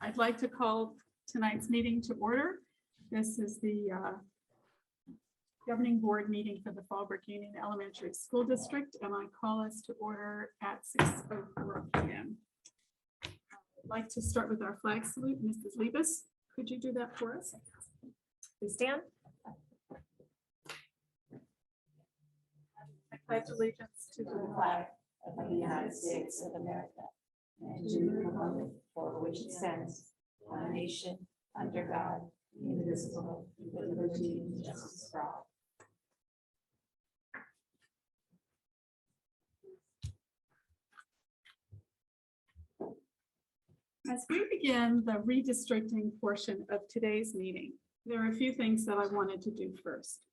I'd like to call tonight's meeting to order. This is the governing board meeting for the Fallbrook Union Elementary School District, and I call us to order at 6:04 p.m. I'd like to start with our flag salute. Mrs. Liebes, could you do that for us? Please stand. I pledge allegiance to the Flag of the United States of America and to the republic for which it stands, one nation, under God, indivisible, with liberty and justice for all. As we begin the redistricting portion of today's meeting, there are a few things that I wanted to do first.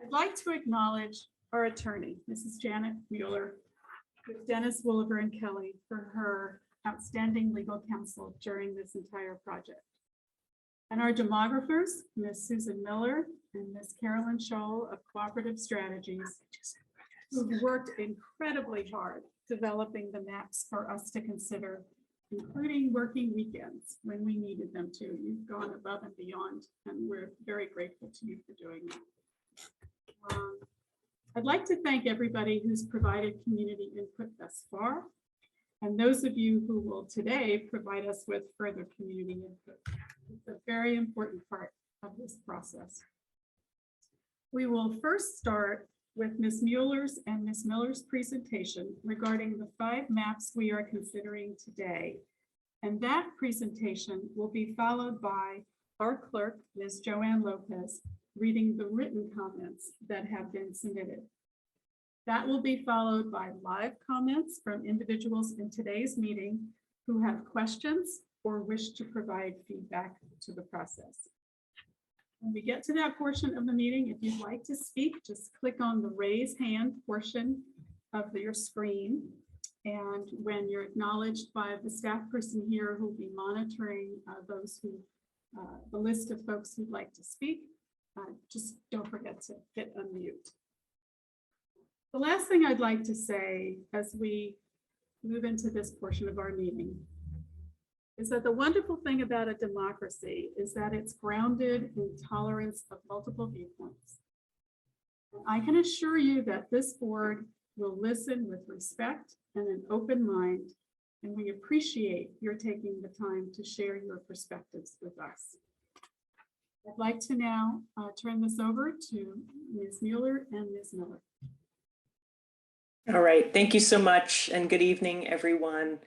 I'd like to acknowledge our attorney, Mrs. Janet Mueller, with Dennis Wolliver and Kelly, for her outstanding legal counsel during this entire project. And our demographers, Ms. Susan Miller and Ms. Carolyn Scholl of Cooperative Strategies, who've worked incredibly hard developing the maps for us to consider, including working weekends when we needed them to. You've gone above and beyond, and we're very grateful to you for doing that. I'd like to thank everybody who's provided community input thus far, and those of you who will today provide us with further community input. It's a very important part of this process. We will first start with Ms. Mueller's and Ms. Miller's presentation regarding the 5 maps we are considering today. And that presentation will be followed by our clerk, Ms. Joanne Lopez, reading the written comments that have been submitted. That will be followed by live comments from individuals in today's meeting who have questions or wish to provide feedback to the process. When we get to that portion of the meeting, if you'd like to speak, just click on the raise hand portion of your screen. And when you're acknowledged by the staff person here who will be monitoring the list of folks who'd like to speak, just don't forget to hit unmute. The last thing I'd like to say as we move into this portion of our meeting is that the wonderful thing about a democracy is that it's grounded in tolerance of multiple viewpoints. And I can assure you that this board will listen with respect and an open mind, and we appreciate your taking the time to share your perspectives with us. I'd like to now turn this over to Ms. Mueller and Ms. Miller. All right, thank you so much, and good evening, everyone.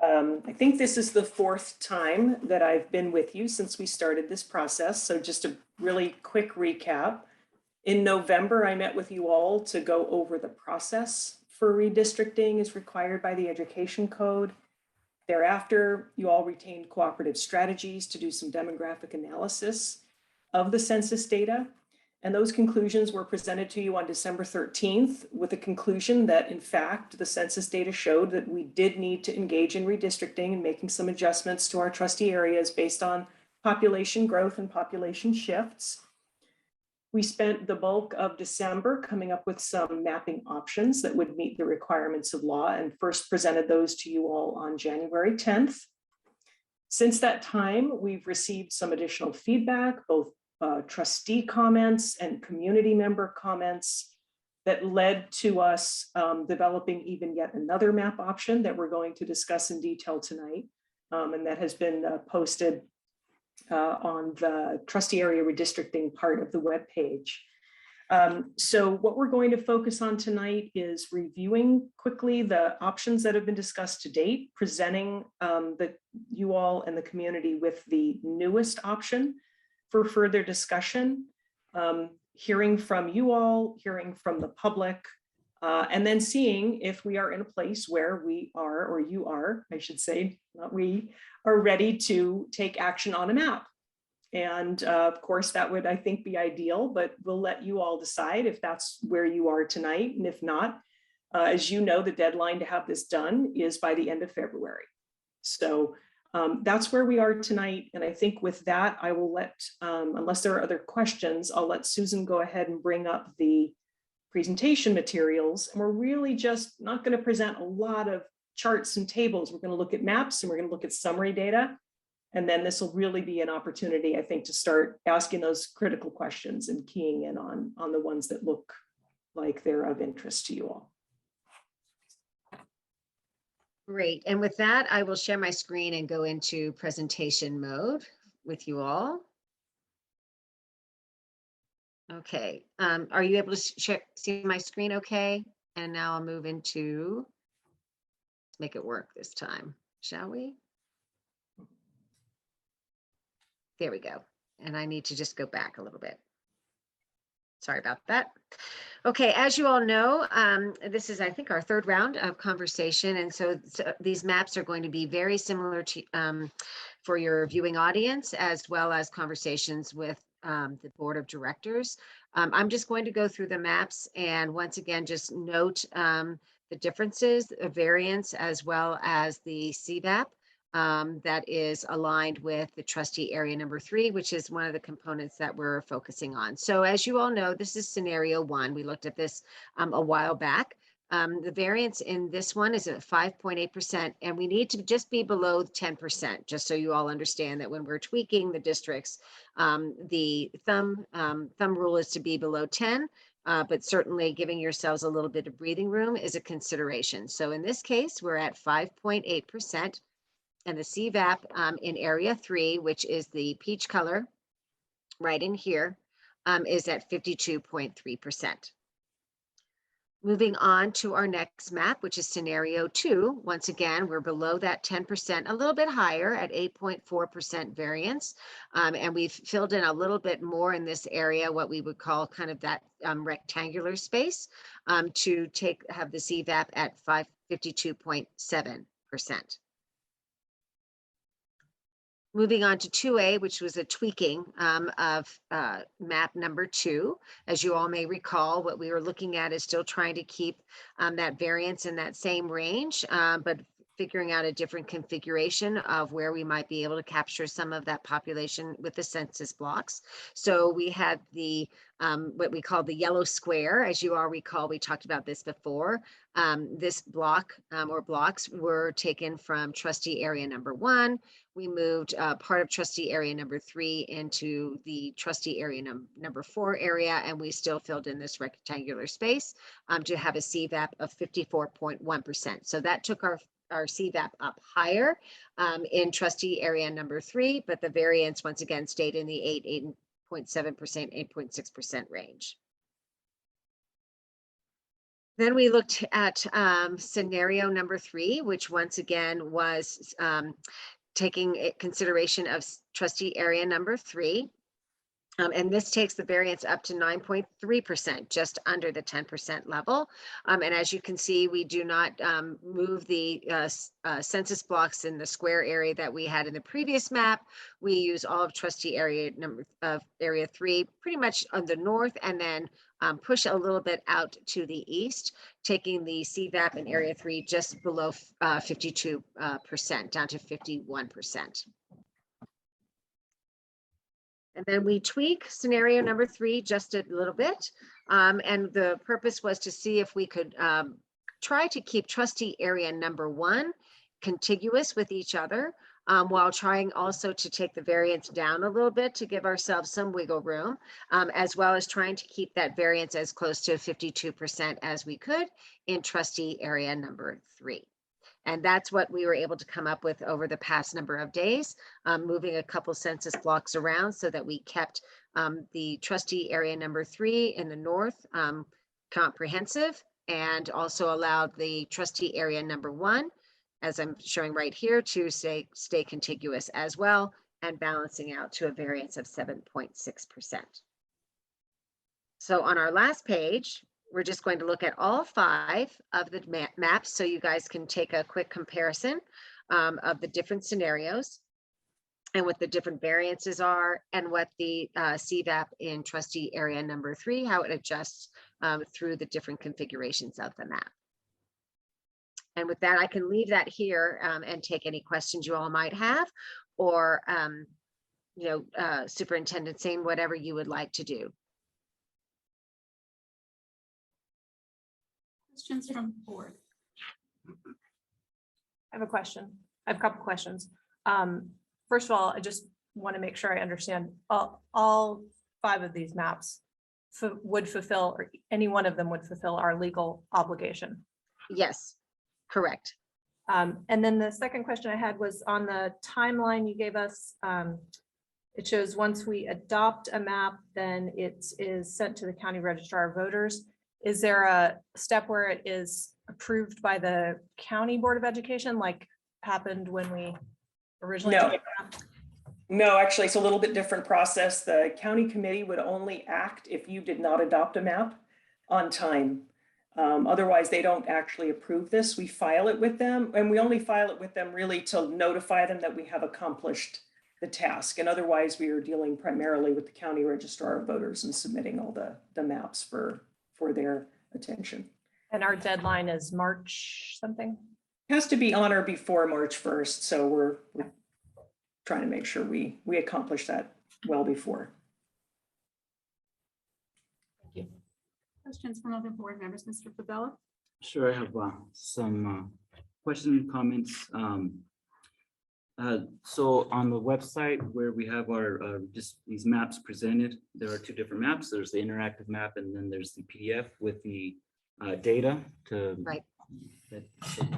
I think this is the 4th time that I've been with you since we started this process. So just a really quick recap. In November, I met with you all to go over the process for redistricting as required by the Education Code. Thereafter, you all retained cooperative strategies to do some demographic analysis of the census data. And those conclusions were presented to you on December 13th with the conclusion that, in fact, the census data showed that we did need to engage in redistricting and making some adjustments to our trustee areas based on population growth and population shifts. We spent the bulk of December coming up with some mapping options that would meet the requirements of law and first presented those to you all on January 10th. Since that time, we've received some additional feedback, both trustee comments and community member comments that led to us developing even yet another map option that we're going to discuss in detail tonight. And that has been posted on the trustee area redistricting part of the webpage. So what we're going to focus on tonight is reviewing quickly the options that have been discussed to date, presenting you all and the community with the newest option for further discussion, hearing from you all, hearing from the public, and then seeing if we are in a place where we are, or you are, I should say, not we, are ready to take action on a map. And of course, that would, I think, be ideal, but we'll let you all decide if that's where you are tonight. And if not, as you know, the deadline to have this done is by the end of February. So that's where we are tonight. And I think with that, I will let, unless there are other questions, I'll let Susan go ahead and bring up the presentation materials. And we're really just not going to present a lot of charts and tables. We're going to look at maps and we're going to look at summary data. And then this will really be an opportunity, I think, to start asking those critical questions and keying in on the ones that look like they're of interest to you all. Great. And with that, I will share my screen and go into presentation mode with you all. Okay. Are you able to see my screen okay? And now I'll move into, let's make it work this time, shall we? There we go. And I need to just go back a little bit. Sorry about that. Okay, as you all know, this is, I think, our third round of conversation. And so these maps are going to be very similar to for your viewing audience, as well as conversations with the board of directors. I'm just going to go through the maps and once again, just note the differences, the variance, as well as the CVAP. That is aligned with the trustee area number 3, which is one of the components that we're focusing on. So as you all know, this is scenario 1. We looked at this a while back. The variance in this one is at 5.8%, and we need to just be below 10%, just so you all understand that when we're tweaking the districts, the thumb rule is to be below 10. But certainly giving yourselves a little bit of breathing room is a consideration. So in this case, we're at 5.8%. And the CVAP in area 3, which is the peach color right in here, is at 52.3%. Moving on to our next map, which is scenario 2. Once again, we're below that 10%, a little bit higher at 8.4% variance. And we've filled in a little bit more in this area, what we would call kind of that rectangular space, to have the CVAP at 52.7%. Moving on to 2A, which was a tweaking of map number 2. As you all may recall, what we were looking at is still trying to keep that variance in that same range, but figuring out a different configuration of where we might be able to capture some of that population with the census blocks. So we had the what we call the yellow square. As you all recall, we talked about this before. This block or blocks were taken from trustee area number 1. We moved part of trustee area number 3 into the trustee area number 4 area, and we still filled in this rectangular space to have a CVAP of 54.1%. So that took our CVAP up higher in trustee area number 3, but the variance once again stayed in the 8.7%, 8.6% range. Then we looked at scenario number 3, which once again was taking consideration of trustee area number 3. And this takes the variance up to 9.3%, just under the 10% level. And as you can see, we do not move the census blocks in the square area that we had in the previous map. We use all of trustee area area 3 pretty much on the north, and then push a little bit out to the east, taking the CVAP in area 3 just below 52%, down to 51%. And then we tweak scenario number 3 just a little bit. And the purpose was to see if we could try to keep trustee area number 1 contiguous with each other, while trying also to take the variance down a little bit to give ourselves some wiggle room, as well as trying to keep that variance as close to 52% as we could in trustee area number 3. And that's what we were able to come up with over the past number of days, moving a couple census blocks around so that we kept the trustee area number 3 in the north comprehensive, and also allowed the trustee area number 1, as I'm showing right here, to stay contiguous as well, and balancing out to a variance of 7.6%. So on our last page, we're just going to look at all 5 of the maps so you guys can take a quick comparison of the different scenarios and what the different variances are, and what the CVAP in trustee area number 3, how it adjusts through the different configurations of the map. And with that, I can leave that here and take any questions you all might have, or Superintendent Singh, whatever you would like to do. Questions from the board? I have a question. I have a couple questions. first of all, I just want to make sure I understand, all 5 of these maps would fulfill, or any one of them would fulfill our legal obligation. Yes, correct. And then the second question I had was on the timeline you gave us. It shows once we adopt a map, then it is sent to the county registrar of voters. Is there a step where it is approved by the county board of education, like happened when we originally? No. did it? No, actually, it's a little bit different process. The county committee would only act if you did not adopt a map on time. Otherwise, they don't actually approve this. We file it with them, and we only file it with them really to notify them that we have accomplished the task. And otherwise, we are dealing primarily with the county registrar of voters and submitting all the maps for their attention. And our deadline is March something? It has to be on or before March 1st. So we're trying to make sure we accomplish that well before. Thank you. Questions from other board members? Mr. Favela? Sure, I have some questions and comments. So on the website where we have our just these maps presented, there are 2 different maps. There's the interactive map, and then there's the PDF with the data to Right. That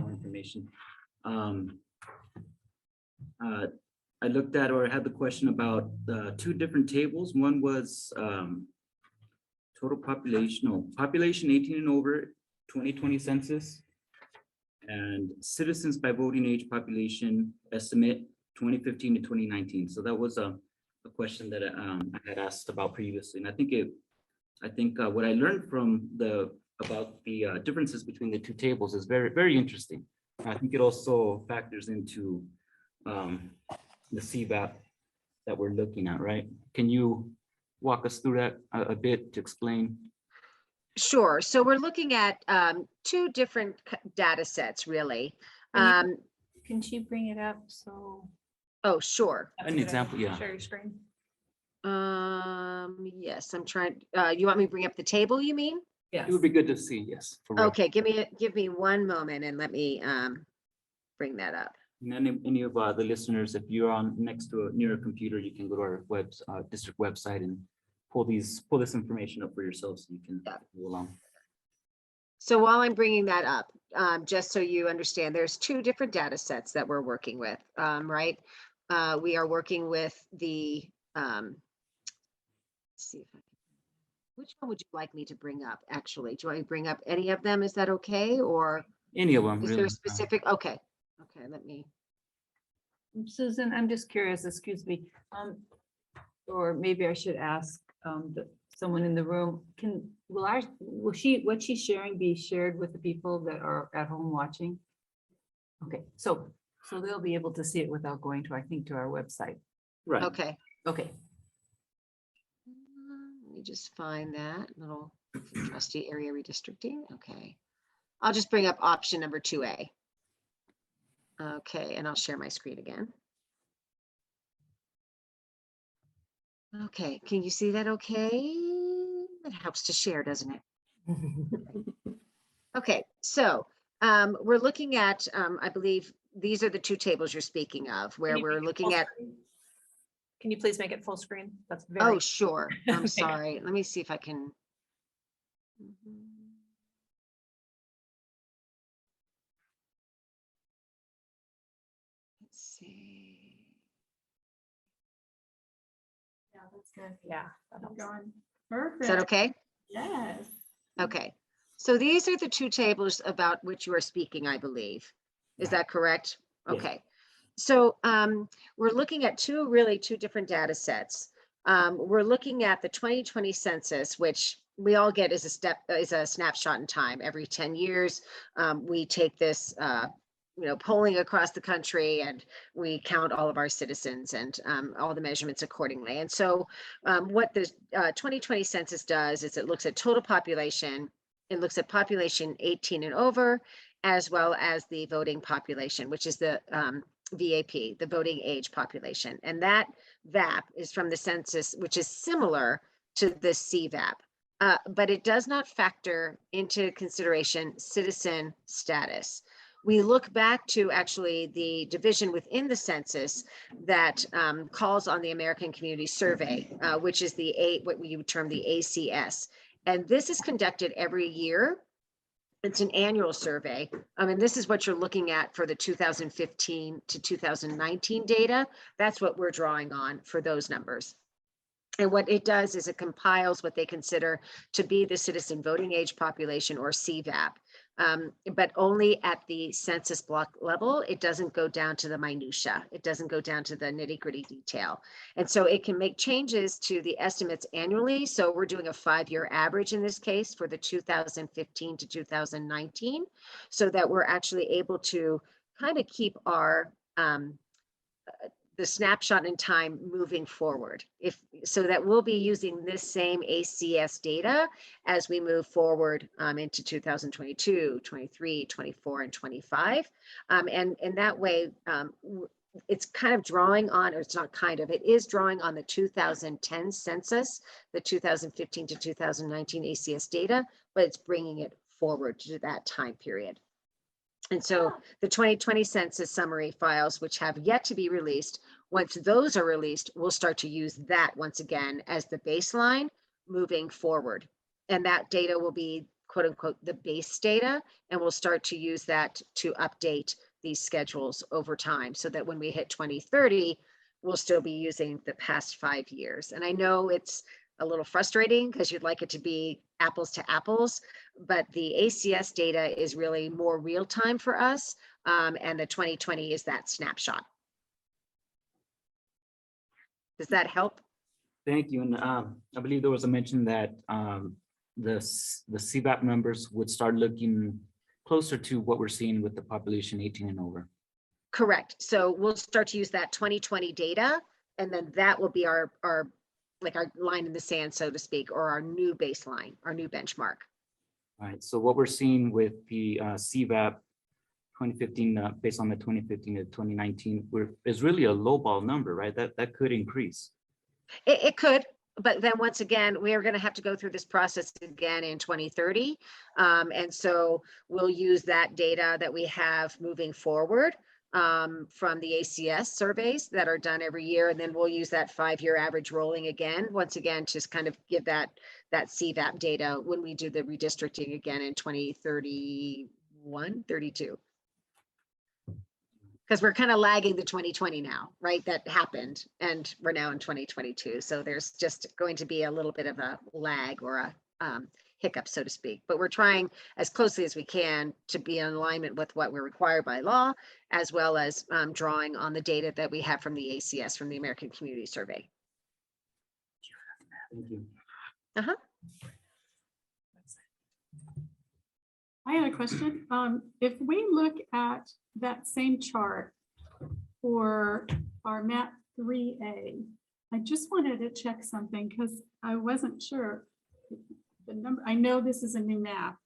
more information. I looked at, or I had the question about 2 different tables. One was total population 18 and over 2020 census, and citizens by voting age population estimate 2015 to 2019. So that was a question that I had asked about previously, and I think what I learned from about the differences between the 2 tables is very, very interesting. I think it also factors into the CVAP that we're looking at, right? Can you walk us through that a bit to explain? Sure. So we're looking at 2 different data sets, really. Can you bring it up? So. Oh, sure. That's An a good example, idea. yeah. Share your screen. Yes, I'm trying. You want me to bring up the table, you mean? Yes. It would be good to see, yes. for reference. Okay, give me one moment and let me bring that up. And any of the listeners, if you're on next to near a computer, you can go to our district website and pull this information up for yourselves, so you can Yeah. go along. So while I'm bringing that up, just so you understand, there's 2 different data sets that we're working with, right? We are working with the, let's see if I can, which one would you like me to bring up, actually? Do I bring up any of them? Is that okay? Or Any of them, is really. there a specific? Okay, let me. Susan, I'm just curious, excuse me, or maybe I should ask someone in the room, what she's sharing be shared with the people that are at home watching? Okay, so they'll be able to see it without going to, I think, to our website. Right. Okay. Okay. Let me just find that little trustee area redistricting. Okay. I'll just bring up option number 2A. Okay, and I'll share my screen again. Okay, can you see that okay? It helps to share, doesn't it? Okay, so we're looking at, I believe these are the 2 tables you're speaking of, where we're looking at. Can you please make it full screen? That's very. Oh, sure. I'm sorry. Let me see if I can. Let's see. Yeah, that's good. Yeah. Keep going. Perfect. Is that okay? Yes. Okay. So these are the 2 tables about which you are speaking, I believe. Is that correct? Yes. Okay. So we're looking at 2 different data sets. We're looking at the 2020 census, which we all get is a snapshot in time. Every 10 years, we take this, polling across the country, and we count all of our citizens and all the measurements accordingly. And so what the 2020 census does is it looks at total population. It looks at population 18 and over, as well as the voting population, which is the VAP, the voting age population. And that VAP is from the census, which is similar to the CVAP, but it does not factor into consideration citizen status. we look back to actually the division within the census that calls on the American Community Survey, which is what we would term the ACS. And this is conducted every year. It's an annual survey. And this is what you're looking at for the 2015 to 2019 data. That's what we're drawing on for those numbers. And what it does is it compiles what they consider to be the citizen voting age population, or CVAP, but only at the census block level. It doesn't go down to the minutia. It doesn't go down to the nitty gritty detail. And so it can make changes to the estimates annually. So we're doing a 5-year average in this case for the 2015 to 2019, so that we're actually able to kind of keep our the snapshot in time moving forward. So that we'll be using this same ACS data as we move forward into 2022, 23, 24, and 25. And that way, it's kind of drawing on, or it's not kind of, it is drawing on the 2010 census, the 2015 to 2019 ACS data, but it's bringing it forward to that time period. And so the 2020 census summary files, which have yet to be released, once those are released, we'll start to use that once again as the baseline moving forward. And that data will be, quote unquote, the base data, and we'll start to use that to update these schedules over time, so that when we hit 2030, we'll still be using the past 5 years. And I know it's a little frustrating because you'd like it to be apples to apples, but the ACS data is really more real time for us. And the 2020 is that snapshot. Does that help? Thank you. And I believe there was a mention that the CVAP numbers would start looking closer to what we're seeing with the population 18 and over. Correct. So we'll start to use that 2020 data, and then that will be our like our line in the sand, so to speak, or our new baseline, our new benchmark. All right. So what we're seeing with the CVAP 2015, based on the 2015 to 2019, is really a lowball number, right? That could increase. It could, but then once again, we are going to have to go through this process again in 2030. And so we'll use that data that we have moving forward from the ACS surveys that are done every year. And then we'll use that 5-year average rolling again, once again, just kind of give that CVAP data when we do the redistricting again in 2031, 32. Because we're kind of lagging the 2020 now, right? That happened, and we're now in 2022. So there's just going to be a little bit of a lag or a hiccup, so to speak. But we're trying as closely as we can to be in alignment with what we're required by law, as well as drawing on the data that we have from the ACS, from the American Community Survey. Thank you. Uh-huh. I had a question. If we look at that same chart for our map 3A, I just wanted to check something because I wasn't sure. The number, I know this is a new map.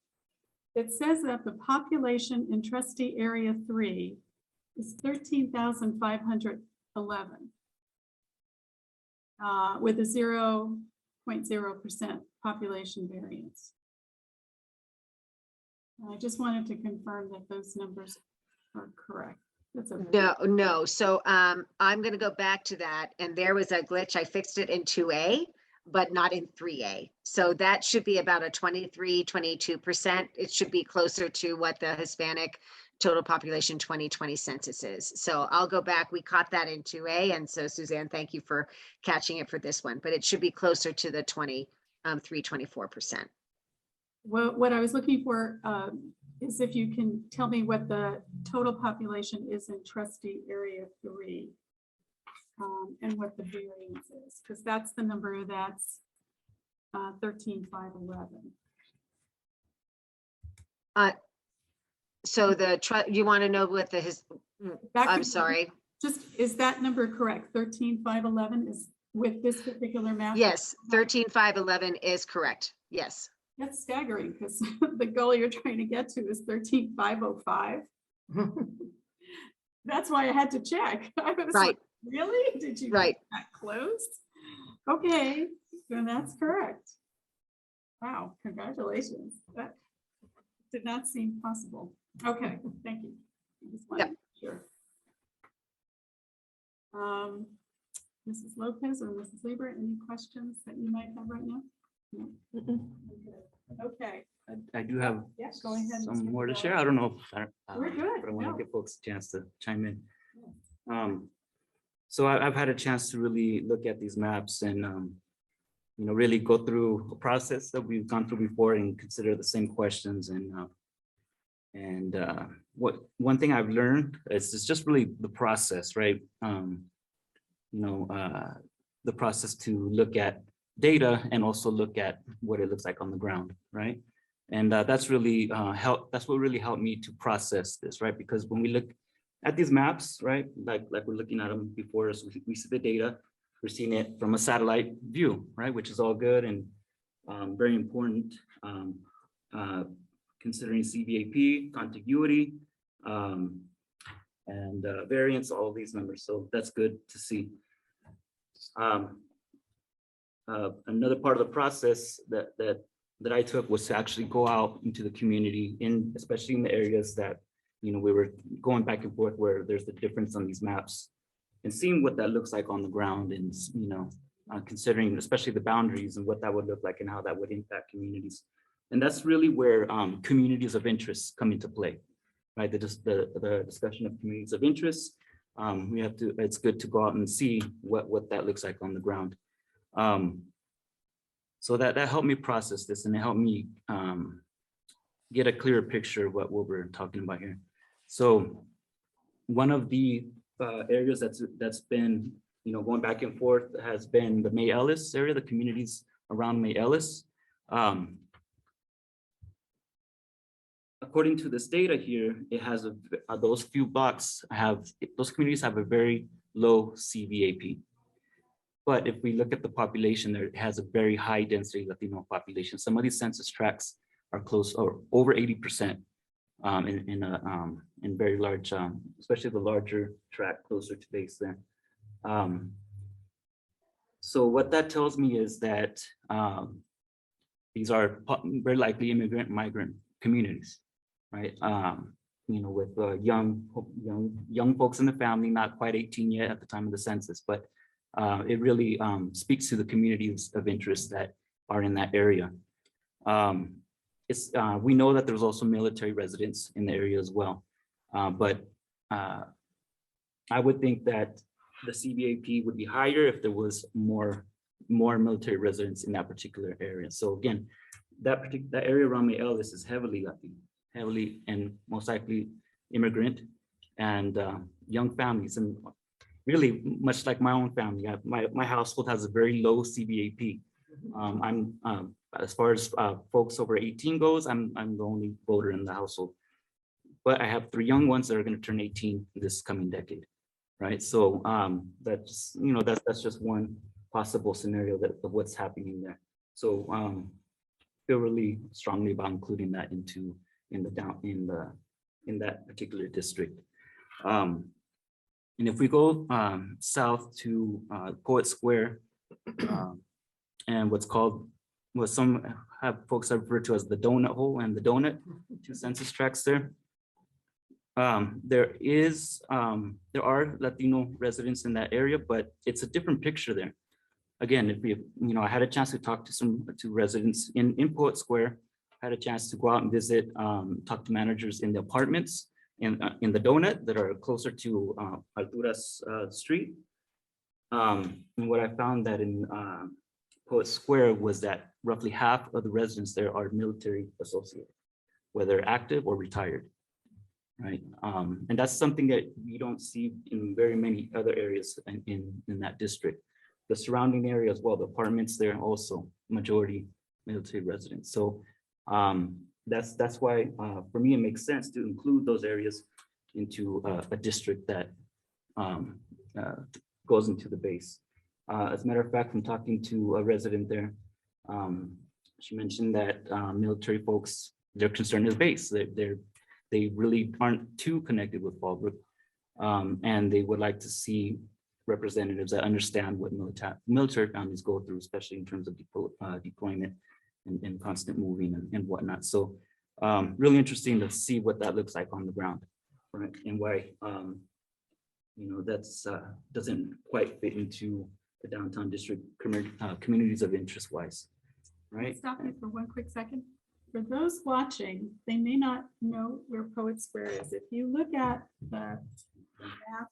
It says that the population in trustee area 3 is 13,511 with a 0.0% population variance. I just wanted to confirm that those numbers are correct. That's okay. No. So I'm going to go back to that. And there was a glitch. I fixed it in 2A, but not in 3A. So that should be about a 23, 22%. It should be closer to what the Hispanic total population 2020 census is. So I'll go back. We caught that in 2A. And so Suzanne, thank you for catching it for this one, but it should be closer to the 24%. Well, what I was looking for is if you can tell me what the total population is in trustee area 3 and what the variance is, because that's the number that's 13,511. So you want to know what I'm sorry. Just, is that number correct? 13,511 is with this particular map? Yes, 13,511 is correct. Yes. That's staggering because the goal you're trying to get to is 13,505. That's why I had to check. I was Right. Like, really? Did you Right. get that close? Okay, then that's correct. Wow, congratulations. That did not seem possible. Okay, thank you. Just wanted to make sure. Mrs. Lopez or Mrs. Lieber, any questions that you might have right now? No? Okay, I do have yeah, go ahead. some Mr. more to Gonzalez. share. I don't know if We're good, but I want no. to give folks a chance to chime in. So I've had a chance to really look at these maps and, really go through a process that we've gone through before and consider the same questions. And one thing I've learned is it's just really the process, right? The process to look at data and also look at what it looks like on the ground, right? And that's really that's what really helped me to process this, right? Because when we look at these maps, right, like we're looking at them before us, we see the data, we're seeing it from a satellite view, right, which is all good and very important, considering CVAP, contiguity, and variance, all of these numbers. So that's good to see. Another part of the process that I took was to actually go out into the community, especially in the areas that, we were going back and forth where there's the difference on these maps and seeing what that looks like on the ground and, considering especially the boundaries and what that would look like and how that would impact communities. And that's really where communities of interest come into play, right? The discussion of communities of interest. It's good to go out and see what that looks like on the ground. So that helped me process this and it helped me get a clearer picture of what we're talking about here. So one of the areas that's been, going back and forth has been the May Ellis area, the communities around May Ellis. According to this data here, it has those few blocks those communities have a very low CVAP. But if we look at the population, there it has a very high density Latino population. Some of these census tracts are close or over 80% in very large, especially the larger tract closer to base there. So what that tells me is that these are very likely immigrant migrant communities, right? With young folks in the family, not quite 18 yet at the time of the census, but it really speaks to the communities of interest that are in that area. We know that there's also military residents in the area as well, but I would think that the CVAP would be higher if there was more military residents in that particular area. So again, that area around May Ellis is heavily Latino, heavily and most likely immigrant and young families, and really much like my own family. My household has a very low CVAP. As far as folks over 18 goes, I'm the only voter in the household. But I have 3 young ones that are going to turn 18 this coming decade, right? So that's just one possible scenario of what's happening there. So feel really strongly about including that in that particular district. And if we go south to Poet Square and what some folks have referred to as the donut hole and the donut, 2 census tracts there. There are Latino residents in that area, but it's a different picture there. Again, I had a chance to talk to residents in Poet Square, had a chance to go out and visit, talk to managers in the apartments in the donut that are closer to Alturas Street. And what I found that in Poet Square was that roughly half of the residents there are military associated, whether active or retired, right? And that's something that you don't see in very many other areas in that district. The surrounding area as well, the apartments there also majority military residents. So that's why for me it makes sense to include those areas into a district that goes into the base. As a matter of fact, from talking to a resident there, she mentioned that military folks, their concern is base. They really aren't too connected with Fallbrook, and they would like to see representatives that understand what military families go through, especially in terms of deployment and constant moving and whatnot. So really interesting to see what that looks like on the ground. right? And why, that's, doesn't quite fit into the downtown district communities of interest wise, right? Stop you for one quick second. For those watching, they may not know where Poet Square is. If you look at the map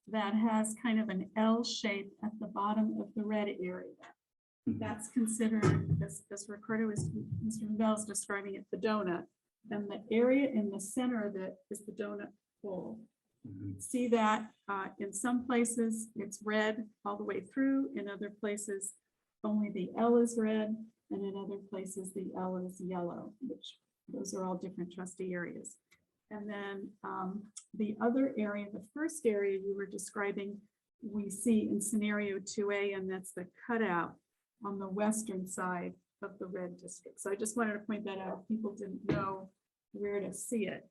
that has kind of an L shape at the bottom of the red area, Mhm. that's considered, as Ricardo is, Mr. Bell is describing it, the donut. And the area in the center of it is the donut hole. Mhm. See that in some places it's red all the way through, in other places only the L is red, and in other places the L is yellow, which those are all different trustee areas. And then the other area, the first area you were describing, we see in scenario 2A, and that's the cutout on the western side of the red district. So I just wanted to point that out. If people didn't know where to see it,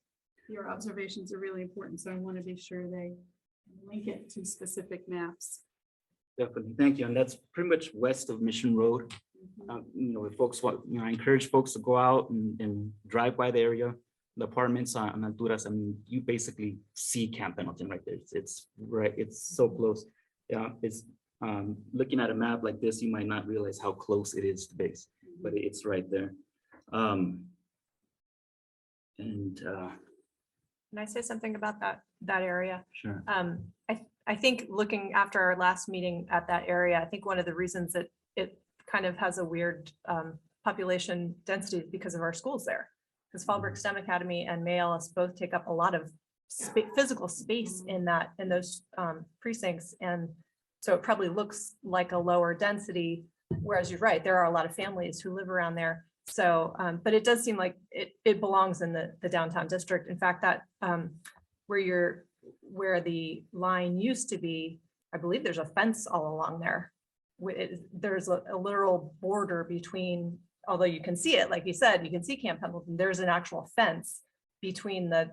your observations are really important. So I want to be sure they link it to specific maps. Definitely, thank you. And that's pretty much west of Mission Road. If folks want, I encourage folks to go out and drive by the area. The apartments on Alturas, I mean, you basically see Camp Pendleton right there. It's right, it's so close. Yeah, it's looking at a map like this, you might not realize how close it is to base, but it's right there. Can I say something about that area? Sure. I think looking after our last meeting at that area, I think one of the reasons that it kind of has a weird population density is because of our schools there. Because Fallbrook STEM Academy and May Ellis both take up a lot of physical space in those precincts. And so it probably looks like a lower density, whereas you're right, there are a lot of families who live around there. So, but it does seem like it belongs in the downtown district. In fact, that where the line used to be, I believe there's a fence all along there. There's a literal border between, although you can see it, like you said, you can see Camp Pendleton, there's an actual fence between the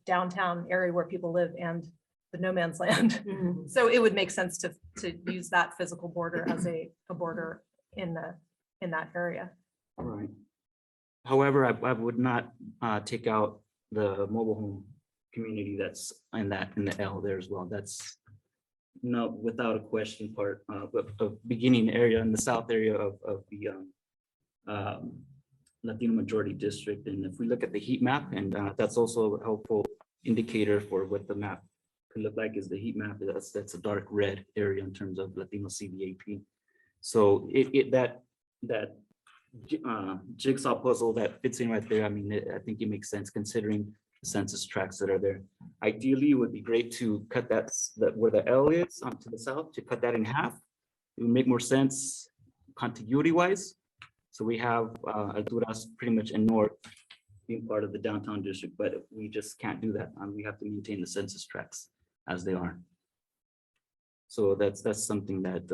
downtown area where people live and the no man's land. Mhm. So it would make sense to use that physical border as a border in that area. Right. However, I would not take out the mobile home community that's in the L there as well. That's without a question part of beginning area in the south area of the Latino majority district. And if we look at the heat map, and that's also a helpful indicator for what the map could look like, is the heat map. That's a dark red area in terms of Latino CVAP. So that jigsaw puzzle that fits in right there. I mean, I think it makes sense considering the census tracts that are there. Ideally, it would be great to cut that where the L is to the south, to cut that in half. It would make more sense contiguity wise. So we have Alturas pretty much in north being part of the downtown district, but we just can't do that. We have to maintain the census tracts as they are. So that's something that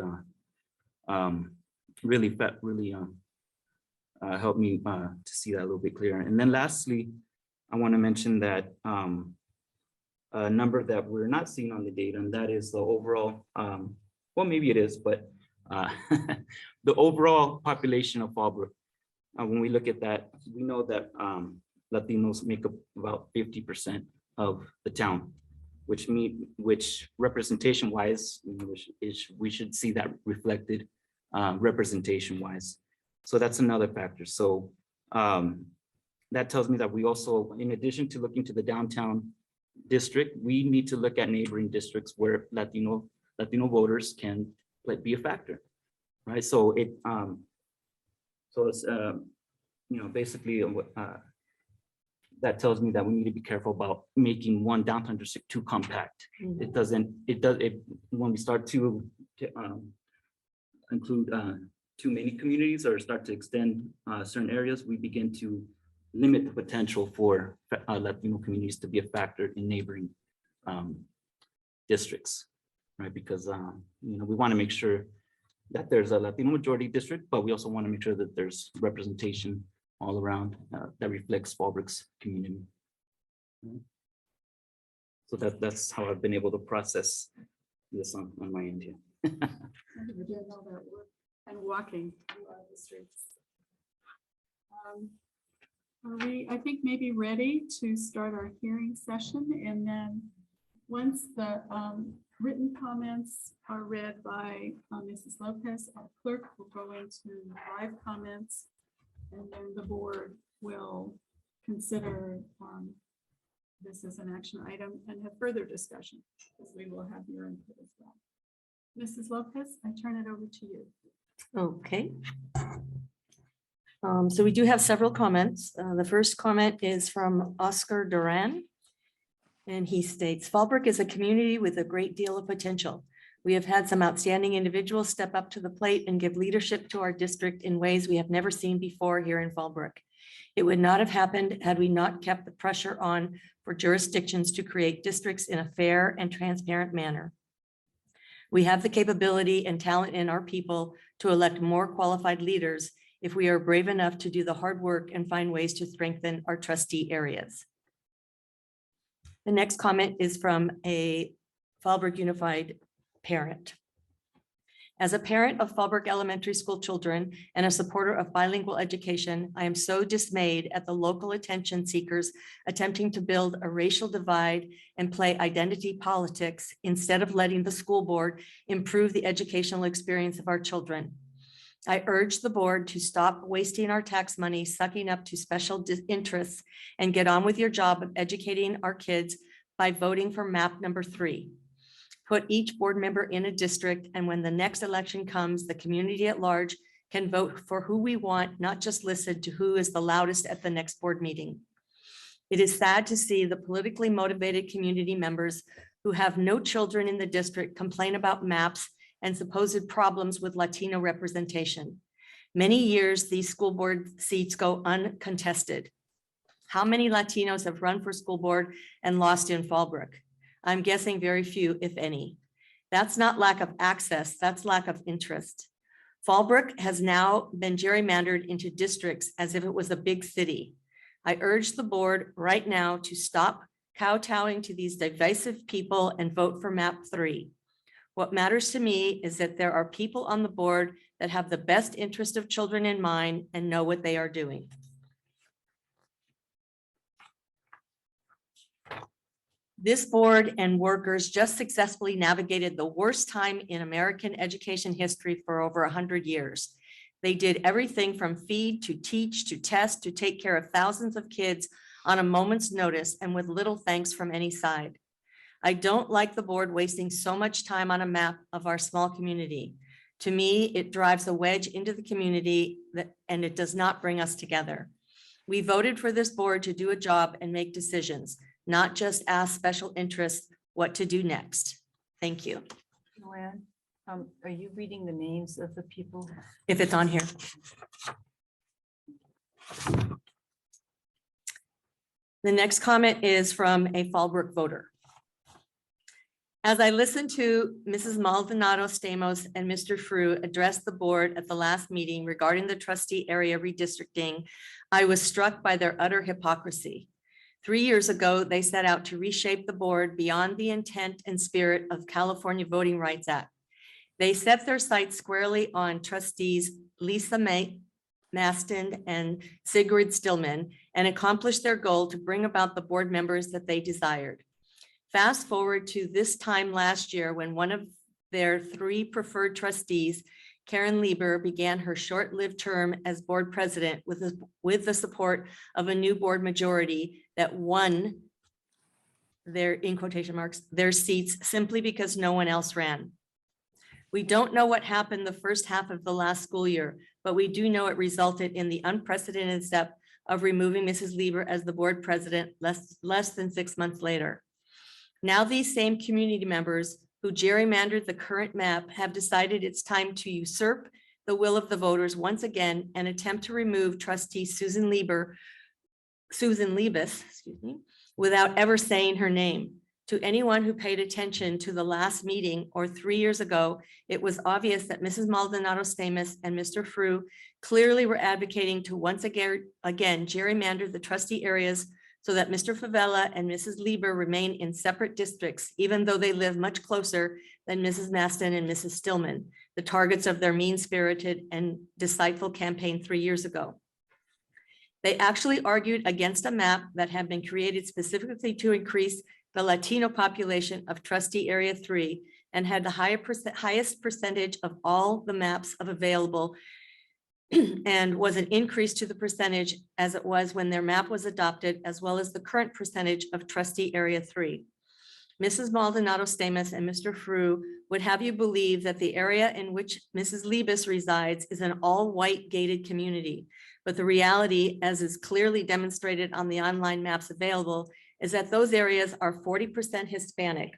really helped me to see that a little bit clearer. And then lastly, I want to mention that a number that we're not seeing on the data, and that is the overall, well, maybe it is, but the overall population of Fallbrook. When we look at that, we know that Latinos make up about 50% of the town, which representation wise, we should see that reflected representation wise. So that's another factor. So that tells me that we also, in addition to looking to the downtown district, we need to look at neighboring districts where Latino voters can be a factor, right? So it's basically that tells me that we need to be careful about making one downtown district too compact. When we start to include too many communities or start to extend certain areas, we begin to limit the potential for Latino communities to be a factor in neighboring districts, right? Because we want to make sure that there's a Latino majority district, but we also want to make sure that there's representation all around that reflects Fallbrook's community. So that's how I've been able to process this on my end here. We're doing all that work and walking through the streets. Are we, I think, maybe ready to start our hearing session? And then once the written comments are read by Mrs. Lopez, our clerk will go into live comments. And then the board will consider this as an action item and have further discussion, because we will have your input as well. Mrs. Lopez, I turn it over to you. Okay. So we do have several comments. The first comment is from Oscar Duran. And he states, Fallbrook is a community with a great deal of potential. We have had some outstanding individuals step up to the plate and give leadership to our district in ways we have never seen before here in Fallbrook. It would not have happened had we not kept the pressure on for jurisdictions to create districts in a fair and transparent manner. We have the capability and talent in our people to elect more qualified leaders if we are brave enough to do the hard work and find ways to strengthen our trustee areas. The next comment is from a Fallbrook Unified parent. As a parent of Fallbrook Elementary School children and a supporter of bilingual education, I am so dismayed at the local attention seekers attempting to build a racial divide and play identity politics instead of letting the school board improve the educational experience of our children. I urge the board to stop wasting our tax money, sucking up to special interests, and get on with your job of educating our kids by voting for map number 3. Put each board member in a district, and when the next election comes, the community at large can vote for who we want, not just listen to who is the loudest at the next board meeting. It is sad to see the politically motivated community members who have no children in the district complain about maps and supposed problems with Latino representation. Many years, these school board seats go uncontested. How many Latinos have run for school board and lost in Fallbrook? I'm guessing very few, if any. That's not lack of access, that's lack of interest. Fallbrook has now been gerrymandered into districts as if it was a big city. I urge the board right now to stop kowtowing to these divisive people and vote for map 3. What matters to me is that there are people on the board that have the best interest of children in mind and know what they are doing. This board and workers just successfully navigated the worst time in American education history for over 100 years. They did everything from feed to teach to test to take care of thousands of kids on a moment's notice and with little thanks from any side. I don't like the board wasting so much time on a map of our small community. To me, it drives a wedge into the community and it does not bring us together. We voted for this board to do a job and make decisions, not just ask special interests what to do next. Thank you. Joanne, are you reading the names of the people? If it's on here. The next comment is from a Fallbrook voter. As I listened to Mrs. Maldonado Stamos and Mr. Frew address the board at the last meeting regarding the trustee area redistricting, I was struck by their utter hypocrisy. 3 years ago, they set out to reshape the board beyond the intent and spirit of California Voting Rights Act. They set their sights squarely on trustees Lisa Maston and Sigrid Stillman and accomplished their goal to bring about the board members that they desired. Fast forward to this time last year when one of their 3 preferred trustees, Karen Lieber, began her short-lived term as board president with the support of a new board majority that won their, in quotation marks, their seats simply because no one else ran. We don't know what happened the first half of the last school year, but we do know it resulted in the unprecedented step of removing Mrs. Lieber as the board president less than 6 months later. Now these same community members who gerrymandered the current map have decided it's time to usurp the will of the voters once again and attempt to remove trustee Susan Liebes, excuse me, without ever saying her name. To anyone who paid attention to the last meeting or 3 years ago, it was obvious that Mrs. Maldonado Stamos and Mr. Frew clearly were advocating to once again gerrymander the trustee areas so that Mr. Favela and Mrs. Lieber remain in separate districts, even though they live much closer than Mrs. Maston and Mrs. Stillman, the targets of their mean-spirited and deceitful campaign 3 years ago. They actually argued against a map that had been created specifically to increase the Latino population of trustee area 3 and had the highest percentage of all the maps of available and was an increase to the percentage as it was when their map was adopted, as well as the current percentage of trustee area 3. Mrs. Maldonado Stamus and Mr. Frew would have you believe that the area in which Mrs. Libas resides is an all-white gated community. But the reality, as is clearly demonstrated on the online maps available, is that those areas are 40% Hispanic,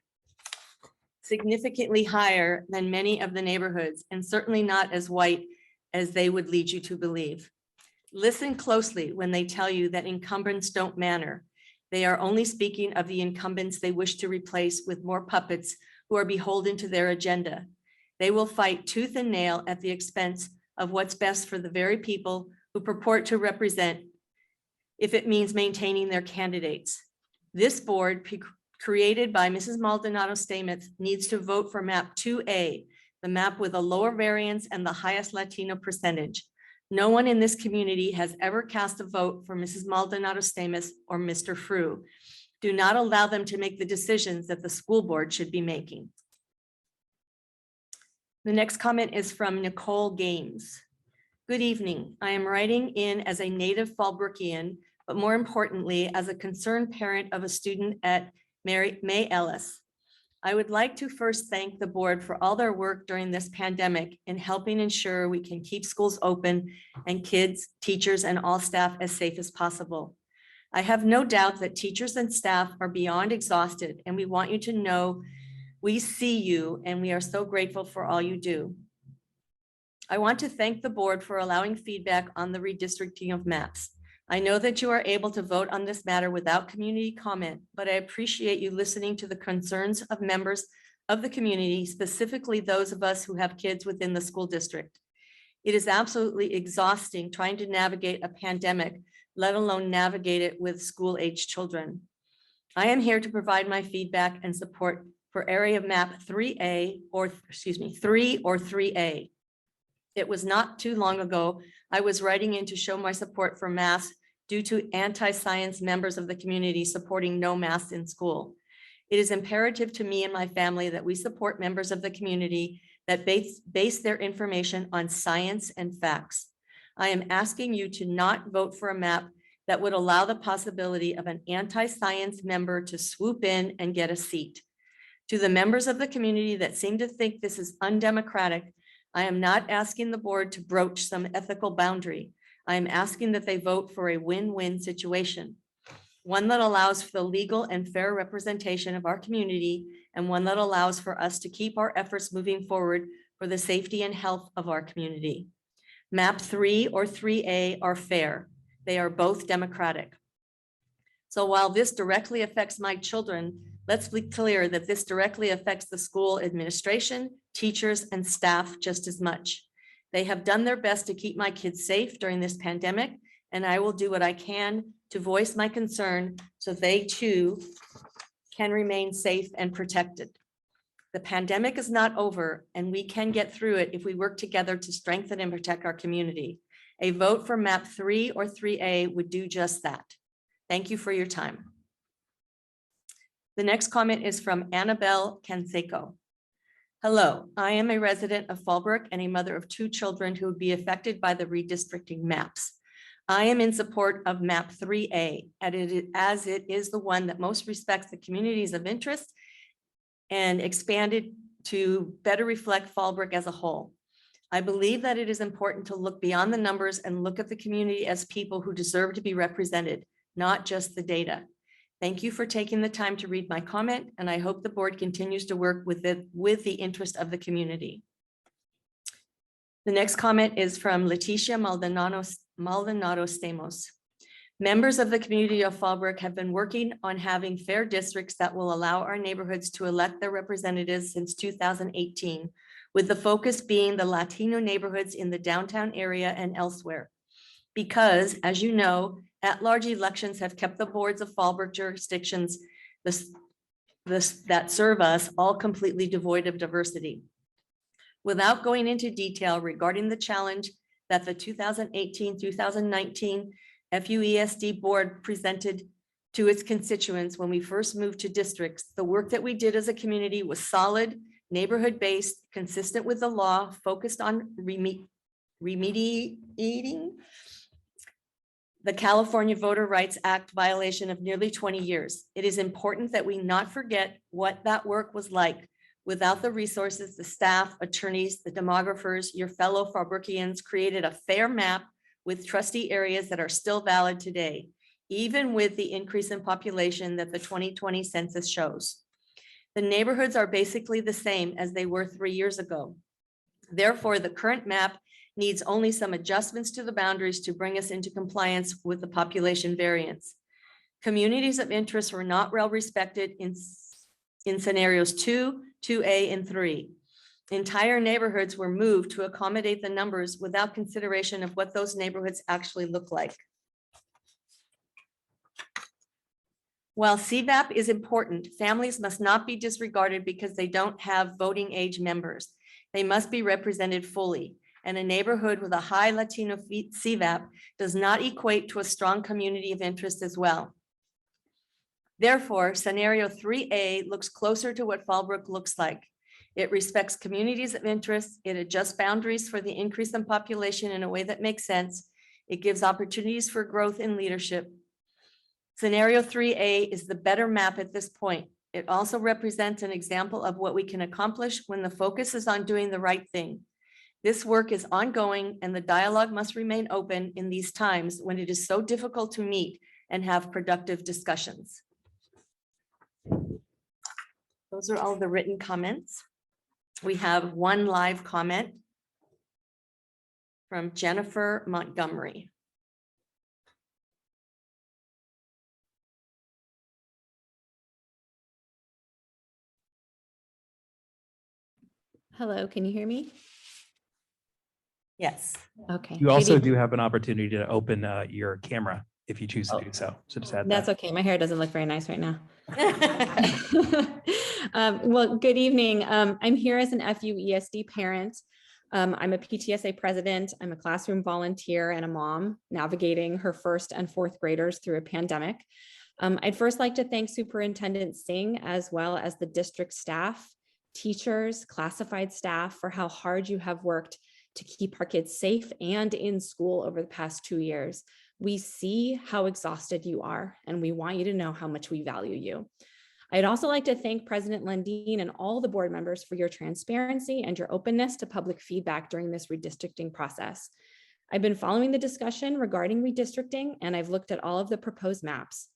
significantly higher than many of the neighborhoods, and certainly not as white as they would lead you to believe. Listen closely when they tell you that incumbents don't matter. They are only speaking of the incumbents they wish to replace with more puppets who are beholden to their agenda. They will fight tooth and nail at the expense of what's best for the very people who purport to represent, if it means maintaining their candidates. This board, created by Mrs. Maldonado Stamus, needs to vote for map 2A, the map with a lower variance and the highest Latino percentage. No one in this community has ever cast a vote for Mrs. Maldonado Stamus or Mr. Frew. Do not allow them to make the decisions that the school board should be making. The next comment is from Nicole Gaines. Good evening. I am writing in as a native Fallbrookian, but more importantly, as a concerned parent of a student at May Ellis. I would like to first thank the board for all their work during this pandemic in helping ensure we can keep schools open and kids, teachers, and all staff as safe as possible. I have no doubt that teachers and staff are beyond exhausted, and we want you to know we see you and we are so grateful for all you do. I want to thank the board for allowing feedback on the redistricting of maps. I know that you are able to vote on this matter without community comment, but I appreciate you listening to the concerns of members of the community, specifically those of us who have kids within the school district. It is absolutely exhausting trying to navigate a pandemic, let alone navigate it with school-age children. I am here to provide my feedback and support for area map 3A or 3 or 3A. It was not too long ago I was writing in to show my support for masks due to anti-science members of the community supporting no masks in school. It is imperative to me and my family that we support members of the community that base their information on science and facts. I am asking you to not vote for a map that would allow the possibility of an anti-science member to swoop in and get a seat. To the members of the community that seem to think this is undemocratic, I am not asking the board to broach some ethical boundary. I am asking that they vote for a win-win situation, one that allows for the legal and fair representation of our community, and one that allows for us to keep our efforts moving forward for the safety and health of our community. Map 3 or 3A are fair. They are both democratic. So while this directly affects my children, let's be clear that this directly affects the school administration, teachers, and staff just as much. They have done their best to keep my kids safe during this pandemic, and I will do what I can to voice my concern so they too can remain safe and protected. The pandemic is not over, and we can get through it if we work together to strengthen and protect our community. A vote for map 3 or 3A would do just that. Thank you for your time. The next comment is from Annabelle Canseco. Hello, I am a resident of Fallbrook and a mother of 2 children who would be affected by the redistricting maps. I am in support of map 3A, as it is the one that most respects the communities of interest and expanded to better reflect Fallbrook as a whole. I believe that it is important to look beyond the numbers and look at the community as people who deserve to be represented, not just the data. Thank you for taking the time to read my comment, and I hope the board continues to work with the interest of the community. The next comment is from Leticia Maldonado Stamos. Members of the community of Fallbrook have been working on having fair districts that will allow our neighborhoods to elect their representatives since 2018, with the focus being the Latino neighborhoods in the downtown area and elsewhere. Because, as you know, at-large elections have kept the boards of Fallbrook jurisdictions that serve us all completely devoid of diversity. Without going into detail regarding the challenge that the 2018-2019 FUESD board presented to its constituents when we first moved to districts, the work that we did as a community was solid, neighborhood-based, consistent with the law, focused on remediating the California Voter Rights Act violation of nearly 20 years. It is important that we not forget what that work was like. Without the resources, the staff, attorneys, the demographers, your fellow Fallbrookians created a fair map with trustee areas that are still valid today, even with the increase in population that the 2020 census shows. The neighborhoods are basically the same as they were 3 years ago. Therefore, the current map needs only some adjustments to the boundaries to bring us into compliance with the population variance. Communities of interest were not well respected in scenarios 2, 2A, and 3. Entire neighborhoods were moved to accommodate the numbers without consideration of what those neighborhoods actually look like. While CVAP is important, families must not be disregarded because they don't have voting age members. They must be represented fully. And a neighborhood with a high Latino CVAP does not equate to a strong community of interest as well. Therefore, scenario 3A looks closer to what Fallbrook looks like. It respects communities of interest. It adjusts boundaries for the increase in population in a way that makes sense. It gives opportunities for growth in leadership. Scenario 3A is the better map at this point. It also represents an example of what we can accomplish when the focus is on doing the right thing. This work is ongoing and the dialogue must remain open in these times when it is so difficult to meet and have productive discussions. Those are all the written comments. We have one live comment from Jennifer Montgomery. Hello, can you hear me? Yes. Okay. You Good also evening. do have an opportunity to open your camera if you choose to do so. So just add That's that. okay. My hair doesn't look very nice right now. Well, good evening. I'm here as an FUESD parent. I'm a PTSA president. I'm a classroom volunteer and a mom navigating her first and fourth graders through a pandemic. I'd first like to thank Superintendent Singh as well as the district staff, teachers, classified staff for how hard you have worked to keep our kids safe and in school over the past 2 years. We see how exhausted you are, and we want you to know how much we value you. I'd also like to thank President Lundeen and all the board members for your transparency and your openness to public feedback during this redistricting process. I've been following the discussion regarding redistricting, and I've looked at all of the proposed maps.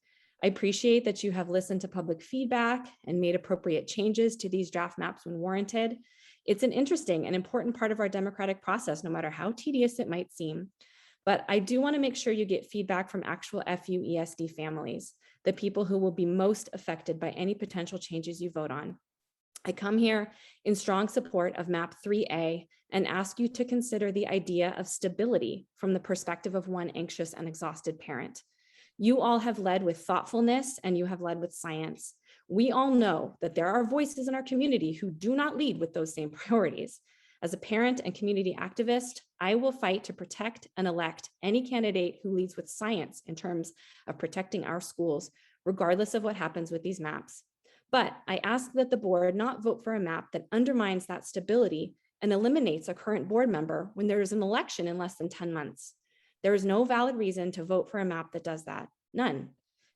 I appreciate that you have listened to public feedback and made appropriate changes to these draft maps when warranted. It's an interesting and important part of our democratic process, no matter how tedious it might seem. But I do want to make sure you get feedback from actual FUESD families, the people who will be most affected by any potential changes you vote on. I come here in strong support of map 3A and ask you to consider the idea of stability from the perspective of one anxious and exhausted parent. You all have led with thoughtfulness and you have led with science. We all know that there are voices in our community who do not lead with those same priorities. As a parent and community activist, I will fight to protect and elect any candidate who leads with science in terms of protecting our schools, regardless of what happens with these maps. But I ask that the board not vote for a map that undermines that stability and eliminates a current board member when there is an election in less than 10 months. There is no valid reason to vote for a map that does that. None.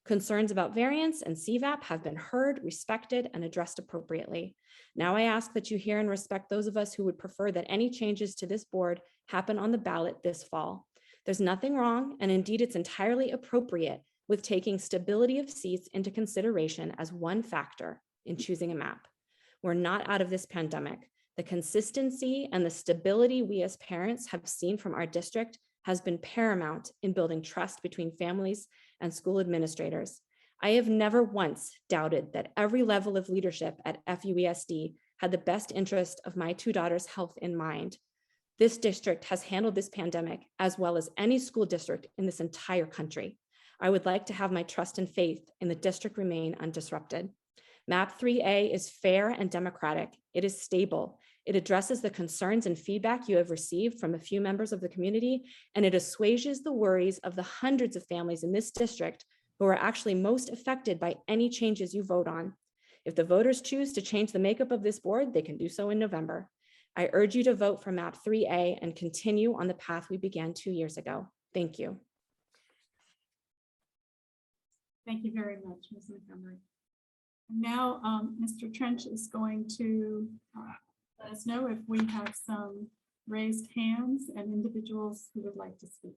Concerns about variance and CVAP have been heard, respected, and addressed appropriately. Now I ask that you hear and respect those of us who would prefer that any changes to this board happen on the ballot this fall. There's nothing wrong, and indeed it's entirely appropriate with taking stability of seats into consideration as one factor in choosing a map. We're not out of this pandemic. The consistency and the stability we as parents have seen from our district has been paramount in building trust between families and school administrators. I have never once doubted that every level of leadership at FUESD had the best interest of my two daughters' health in mind. This district has handled this pandemic as well as any school district in this entire country. I would like to have my trust and faith in the district remain undisrupted. Map 3A is fair and democratic. It is stable. It addresses the concerns and feedback you have received from a few members of the community, and it assuages the worries of the hundreds of families in this district who are actually most affected by any changes you vote on. If the voters choose to change the makeup of this board, they can do so in November. I urge you to vote for map 3A and continue on the path we began 2 years ago. Thank you. Thank you very much, Ms. Montgomery. And now, Mr. Trench is going to let us know if we have some raised hands and individuals who would like to speak.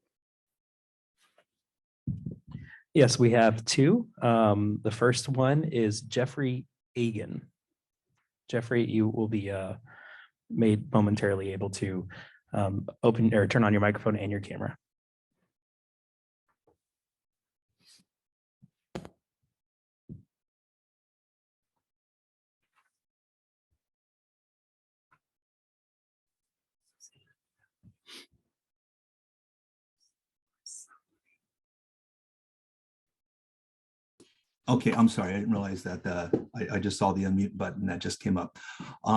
Yes, we have two. The first one is Jeffrey Agan. Jeffrey, you will be made momentarily able to open or turn on your microphone and your camera. Okay, I'm sorry. I didn't realize that I just saw the unmute button that just came up.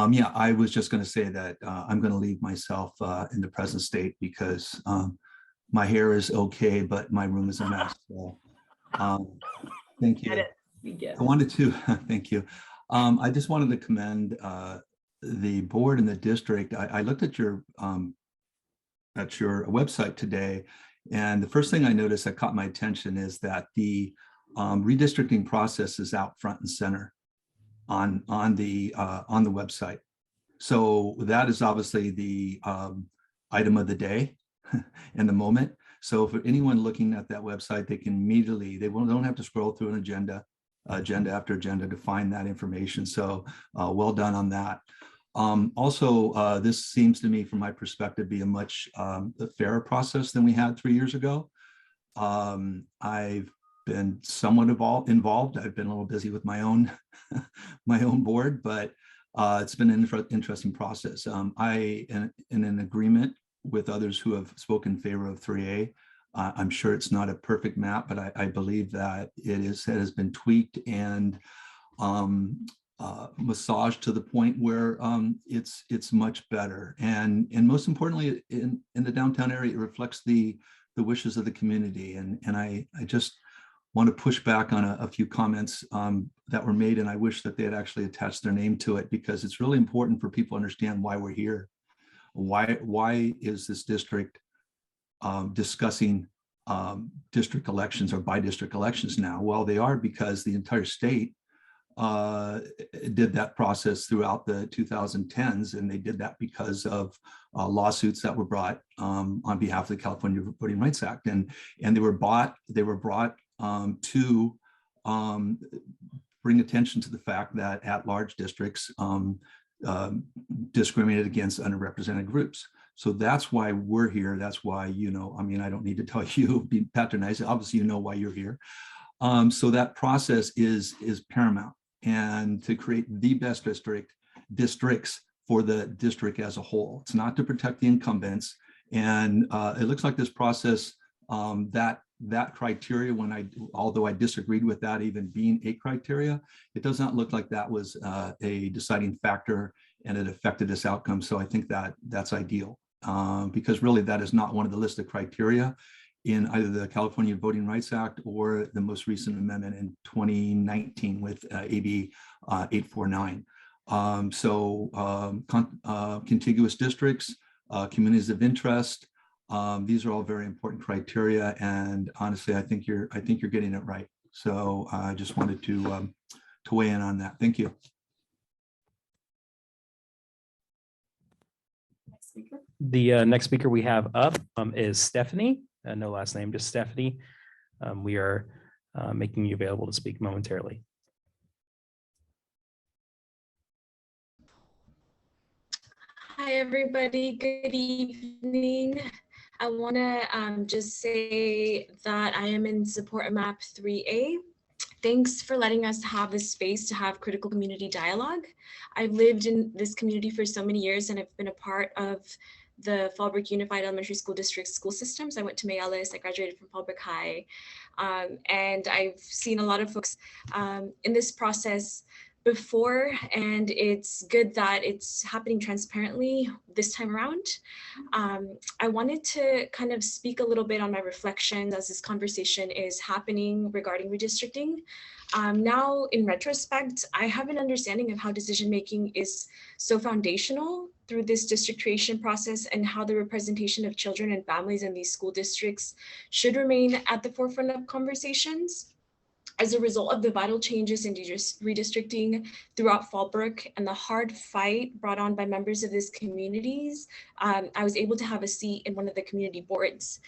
Yeah, I was just going to say that I'm going to leave myself in the present state because my hair is okay, but my room is a mess. So, thank you. I wanted to, thank you. I just wanted to commend the board and the district. I looked at your website today, and the first thing I noticed that caught my attention is that the redistricting process is out front and center on the website. So that is obviously the item of the day and the moment. So for anyone looking at that website, they can immediately, don't have to scroll through an agenda after agenda to find that information. So well done on that. Also, this seems to me, from my perspective, be a much fairer process than we had 3 years ago. I've been somewhat involved. I've been a little busy with my own board, but it's been an interesting process. I am in agreement with others who have spoken in favor of 3A. I'm sure it's not a perfect map, but I believe that it has been tweaked and massaged to the point where it's much better. And most importantly, in the downtown area, it reflects the wishes of the community. And I just want to push back on a few comments that were made, and I wish that they had actually attached their name to it, because it's really important for people to understand why we're here. Why is this district discussing district elections or by-district elections now? Well, they are because the entire state did that process throughout the 2010s, and they did that because of lawsuits that were brought on behalf of the California Voting Rights Act, and they were brought to bring attention to the fact that at-large districts discriminated against underrepresented groups. So that's why we're here. That's why, I don't need to tell you, be patronizing. Obviously, you know why you're here. So that process is paramount, and to create the best districts for the district as a whole. It's not to protect the incumbents. And it looks like this process, that criteria, although I disagreed with that even being a criteria, it does not look like that was a deciding factor, and it affected this outcome. So I think that's ideal, because really that is not one of the listed criteria in either the California Voting Rights Act or the most recent amendment in 2019 with AB 849. Contiguous districts, communities of interest, these are all very important criteria, and honestly, I think you're getting it right. So I just wanted to weigh in on that. Thank you. Next speaker. The next speaker we have up is Stephanie. No last name, just Stephanie. We are making you available to speak momentarily. Hi, everybody. Good evening. I want to just say that I am in support of map 3A. Thanks for letting us have this space to have critical community dialogue. I've lived in this community for so many years, and I've been a part of the Fallbrook Unified Elementary School District school systems. I went to May Ellis, I graduated from Fallbrook High, and I've seen a lot of folks in this process before, and it's good that it's happening transparently this time around. I wanted to kind of speak a little bit on my reflections as this conversation is happening regarding redistricting. Now, in retrospect, I have an understanding of how decision-making is so foundational through this district creation process, and how the representation of children and families in these school districts should remain at the forefront of conversations. As a result of the vital changes in redistricting throughout Fallbrook and the hard fight brought on by members of these communities, I was able to have a seat in one of the community boards.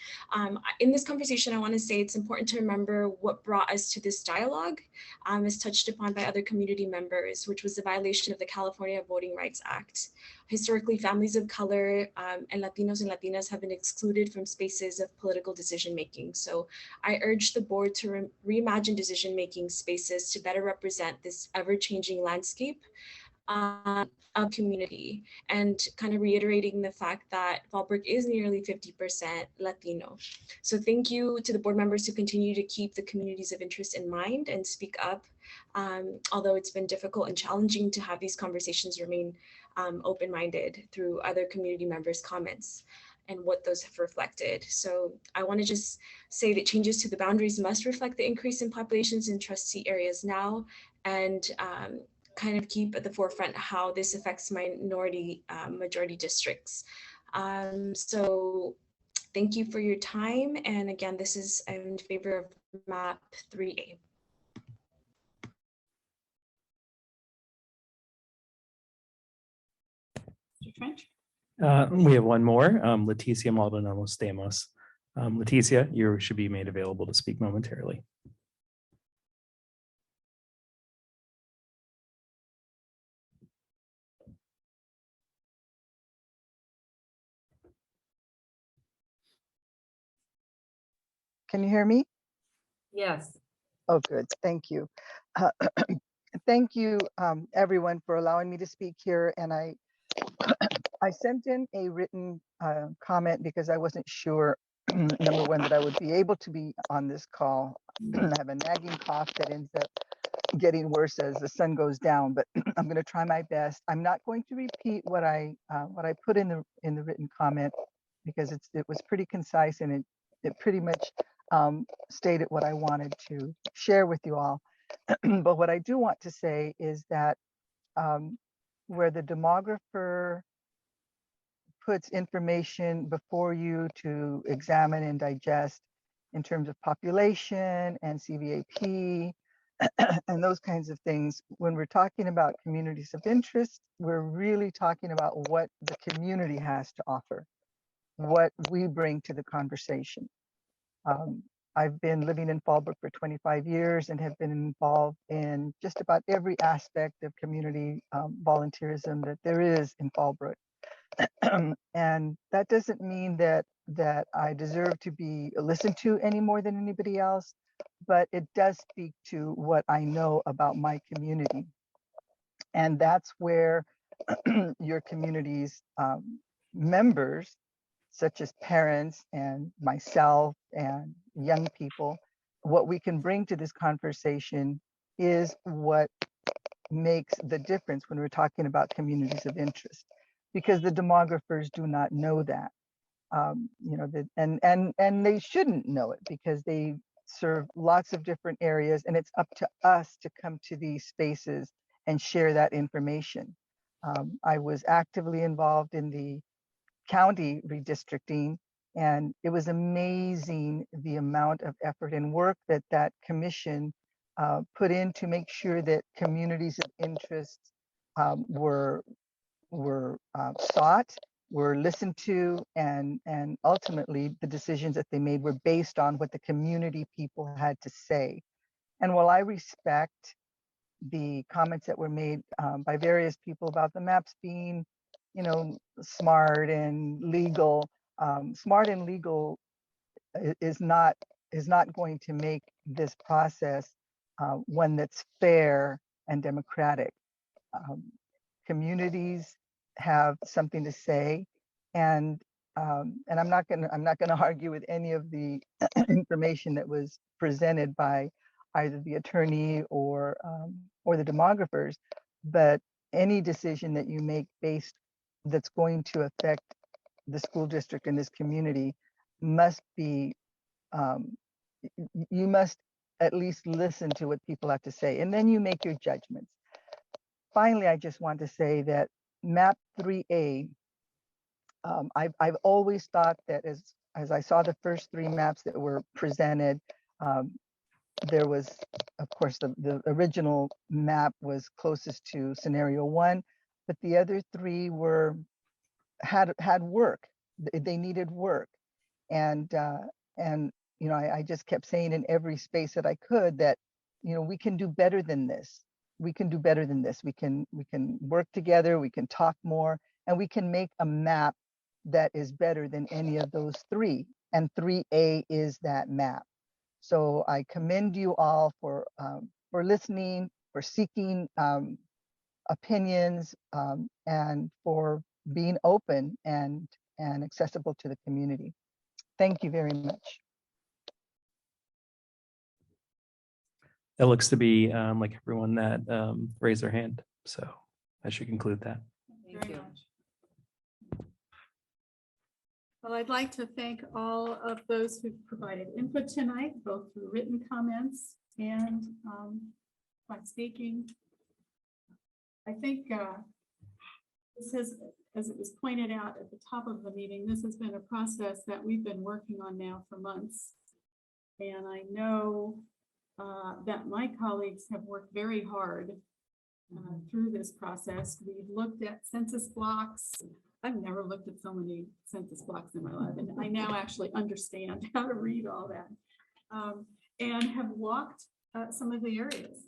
In this conversation, I want to say it's important to remember what brought us to this dialogue, as touched upon by other community members, which was the violation of the California Voting Rights Act. Historically, families of color and Latinos and Latinas have been excluded from spaces of political decision-making. So I urge the board to reimagine decision-making spaces to better represent this ever-changing landscape of community, and kind of reiterating the fact that Fallbrook is nearly 50% Latino. So thank you to the board members who continue to keep the communities of interest in mind and speak up, although it's been difficult and challenging to have these conversations remain open-minded through other community members' comments and what those have reflected. So I want to just say that changes to the boundaries must reflect the increase in populations in trustee areas now, and kind of keep at the forefront how this affects minority majority districts. So thank you for your time. And again, this is in favor of map 3A. Mr. French? We have one more, Leticia Maldonado Stamos. Leticia, you should be made available to speak momentarily. Can you hear me? Yes. Oh, good. Thank you. Thank you, everyone, for allowing me to speak here. And I sent in a written comment because I wasn't sure, number one, that I would be able to be on this call. I have a nagging cough that ends up getting worse as the sun goes down, but I'm going to try my best. I'm not going to repeat what I put in the written comment, because it was pretty concise, and it pretty much stated what I wanted to share with you all. But what I do want to say is that where the demographer puts information before you to examine and digest in terms of population and CVAP and those kinds of things, when we're talking about communities of interest, we're really talking about what the community has to offer, what we bring to the conversation. I've been living in Fallbrook for 25 years and have been involved in just about every aspect of community volunteerism that there is in Fallbrook. And that doesn't mean that I deserve to be listened to any more than anybody else, but it does speak to what I know about my community. And that's where your community's members, such as parents and myself and young people, what we can bring to this conversation is what makes the difference when we're talking about communities of interest, because the demographers do not know that. You know, and they shouldn't know it, because they serve lots of different areas, and it's up to us to come to these spaces and share that information. I was actively involved in the county redistricting, and it was amazing the amount of effort and work that commission put in to make sure that communities of interest were sought, were listened to, and ultimately the decisions that they made were based on what the community people had to say. And while I respect the comments that were made by various people about the maps being, you know, smart and legal, is not going to make this process one that's fair and democratic. Communities have something to say, and I'm not going to argue with any of the information that was presented by either the attorney or or the demographers, but any decision that you make that's going to affect the school district and this community must be, you must at least listen to what people have to say, and then you make your judgments. Finally, I just want to say that map 3A, I've always thought that as I saw the first 3 maps that were presented, there was, of course, the original map was closest to scenario 1, but the other 3 had work. They needed work, and I just kept saying in every space that I could that we can do better than this. We can do better than this. We can work together. We can talk more, and we can make a map that is better than any of those 3. And 3A is that map. So I commend you all for listening, for seeking opinions, and for being open and accessible to the community. Thank you very much. That looks to be like everyone that raised their hand. So I should conclude that. Thank you very much. Well, I'd like to thank all of those who provided input tonight, both through written comments and by speaking. I think this has, as it was pointed out at the top of the meeting, this has been a process that we've been working on now for months. And I know that my colleagues have worked very hard through this process. We've looked at census blocks. I've never looked at so many census blocks in my life, and I now actually understand how to read all that, and have walked some of the areas.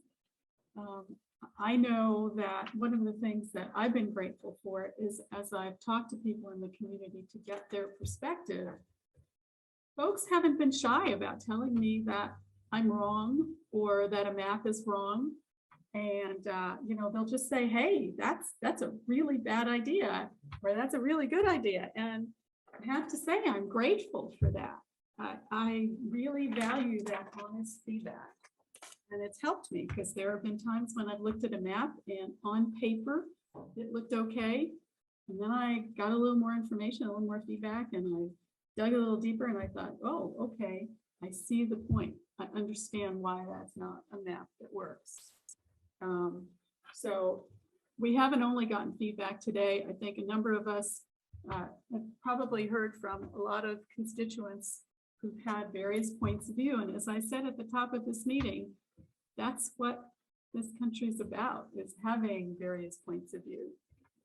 I know that one of the things that I've been grateful for is, as I've talked to people in the community to get their perspective, folks haven't been shy about telling me that I'm wrong or that a map is wrong. And they'll just say, hey, that's a really bad idea, or that's a really good idea. And I have to say, I'm grateful for that. I really value that honest feedback. And it's helped me, because there have been times when I've looked at a map and on paper, it looked okay. And then I got a little more information, a little more feedback, and I dug a little deeper and I thought, oh, okay, I see the point. I understand why that's not a map that works. So we haven't only gotten feedback today. I think a number of us have probably heard from a lot of constituents who've had various points of view. And as I said at the top of this meeting, that's what this country is about, is having various points of view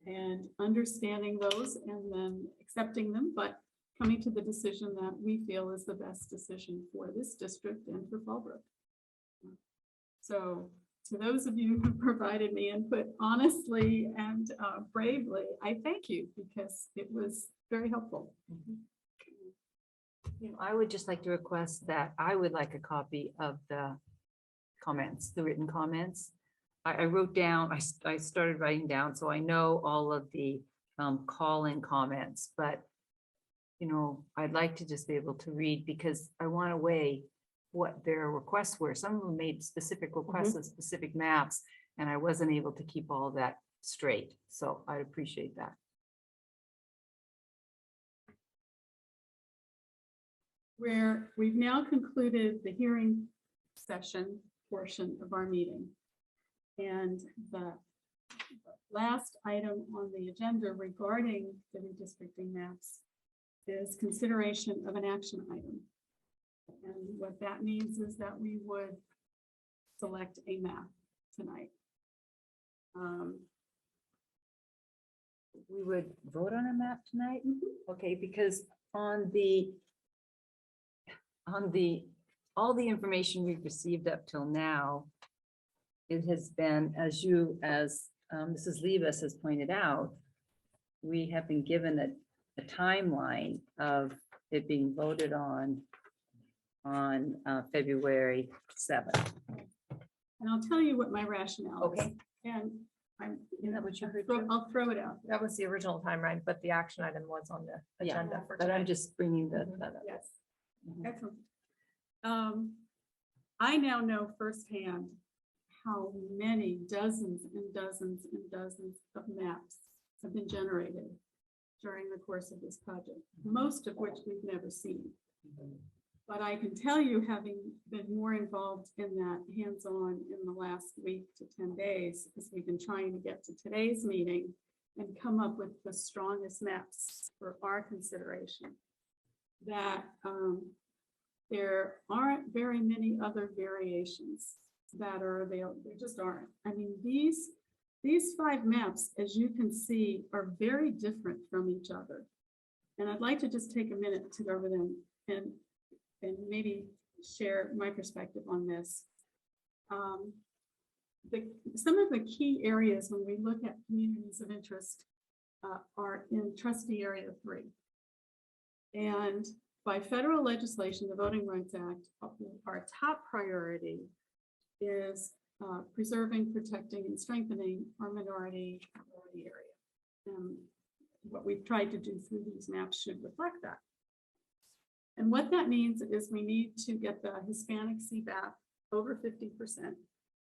and understanding those and then accepting them, but coming to the decision that we feel is the best decision for this district and for Fallbrook. So to those of you who provided me input honestly and bravely, I thank you, because it was very helpful. I would just like to request that I would like a copy of the comments, the written comments. I wrote down, I started writing down, so I know all of the call-in comments, but I'd like to just be able to read, because I want to weigh what their requests were. Some of them made specific requests of specific maps, and I wasn't able to keep all of that straight. So I appreciate that. We've now concluded the hearing session portion of our meeting. And the last item on the agenda regarding the redistricting maps is consideration of an action item. And what that means is that we would select a map tonight. We would vote on a map tonight? Okay, because on all the information we've received up till now, it has been, as Mrs. Levis has pointed out, we have been given a timeline of it being voted on February 7th. And I'll tell you what my rationale is. Okay. And Isn't that what you heard? I'll throw it out. That was the original timeline, but the action item was on the agenda for But I'm tonight. just bringing that up. Yes. Excellent. I now know firsthand how many dozens and dozens and dozens of maps have been generated during the course of this project, most of which we've never seen. But I can tell you, having been more involved in that hands-on in the last week to 10 days, as we've been trying to get to today's meeting and come up with the strongest maps for our consideration, that there aren't very many other variations that are available. There just aren't. I mean, these 5 maps, as you can see, are very different from each other. And I'd like to just take a minute to go over them and maybe share my perspective on this. Some of the key areas when we look at communities of interest are in trustee area 3. And by federal legislation, the Voting Rights Act, our top priority is preserving, protecting, and strengthening our minority area. And what we've tried to do through these maps should reflect that. And what that means is we need to get the Hispanic CBAP over 50%,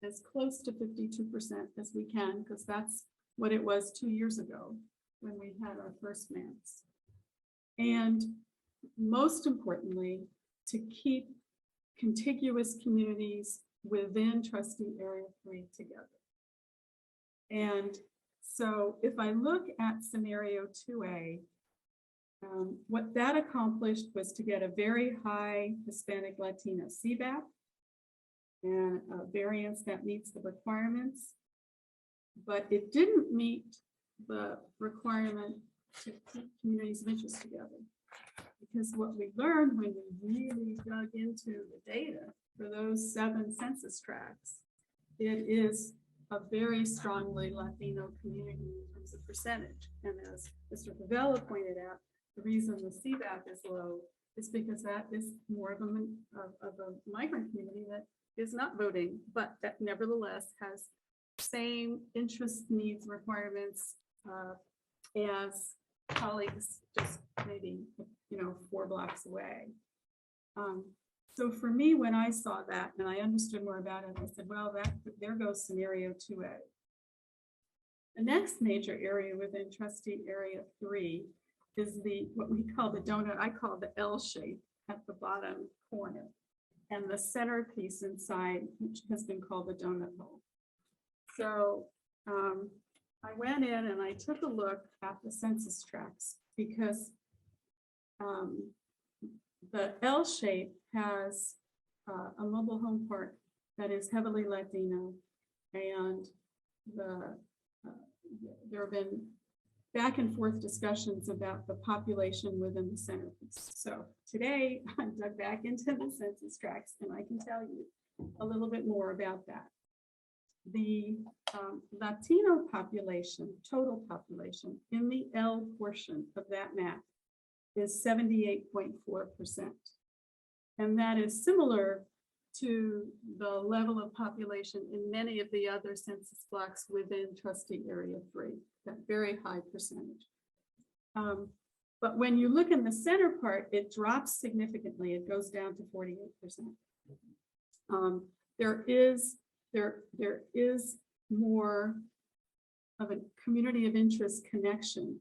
as close to 52% as we can, because that's what it was 2 years ago when we had our first maps. And most importantly, to keep contiguous communities within trustee area 3 together. And so if I look at scenario 2A, what that accomplished was to get a very high Hispanic Latino CBAP and a variance that meets the requirements, but it didn't meet the requirement to keep communities of interest together. Because what we learned when we really dug into the data for those 7 census tracts, it is a very strongly Latino community in terms of percentage. And as Mr. Favela pointed out, the reason the CBAP is low is because that is more of a migrant community that is not voting, but that nevertheless has same interest, needs, requirements as colleagues just maybe 4 blocks away. So for me, when I saw that and I understood more about it, I said, well, there goes scenario 2A. The next major area within trustee area 3 is what we call the donut. I call the L shape at the bottom corner, and the centerpiece inside, which has been called the donut hole. So I went in and I took a look at the census tracts because the L shape has a mobile home park that is heavily Latino, and there have been back and forth discussions about the population within the centerpiece. So today I dug back into the census tracts and I can tell you a little bit more about that. The Latino population, total population in the L portion of that map is 78.4%. And that is similar to the level of population in many of the other census blocks within trustee area 3, that very high percentage. But when you look in the center part, it drops significantly. It goes down to 48%. There is more of a community of interest connection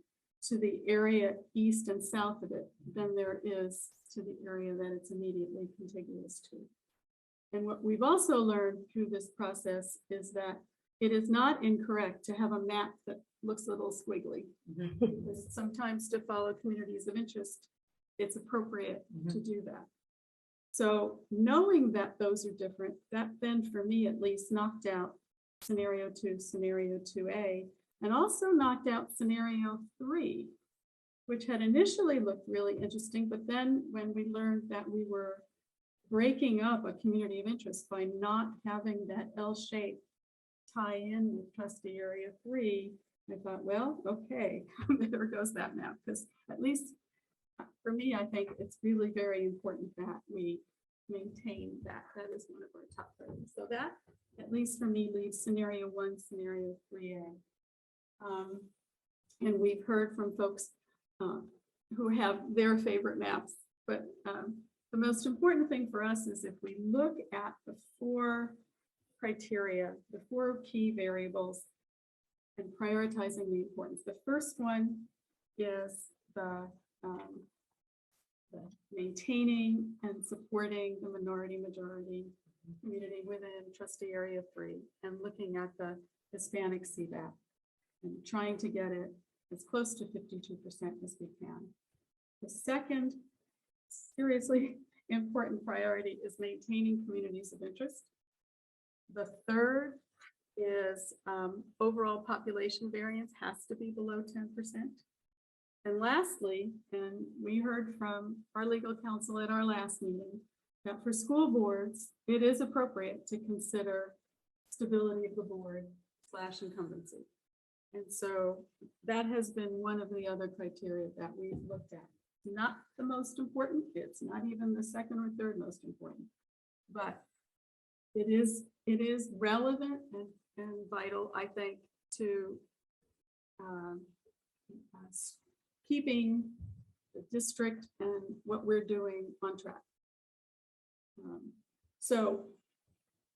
to the area east and south of it than there is to the area that it's immediately contiguous to. And what we've also learned through this process is that it is not incorrect to have a map that looks a little squiggly. Sometimes to follow communities of interest, it's appropriate to do that. So knowing that those are different, that then for me at least knocked out scenario 2, scenario 2A, and also knocked out scenario 3, which had initially looked really interesting, but then when we learned that we were breaking up a community of interest by not having that L shape tie in with trustee area 3, I thought, well, okay, there goes that map. Because at least for me, I think it's really very important that we maintain that. That is one of our top priorities. So that, at least for me, leaves scenario 1, scenario 3A. And we've heard from folks who have their favorite maps, but the most important thing for us is if we look at the 4 criteria, the 4 key variables, and prioritizing the importance. The first one is the maintaining and supporting the minority majority community within trustee area 3 and looking at the Hispanic CBAP and trying to get it as close to 52% as we can. The second seriously important priority is maintaining communities of interest. The third is overall population variance has to be below 10%. And lastly, and we heard from our legal counsel at our last meeting, that for school boards, it is appropriate to consider stability of the board / incumbency. And so that has been one of the other criteria that we've looked at. Not the most important, it's not even the second or third most important, but it is relevant and vital, I think, to keeping the district and what we're doing on track. So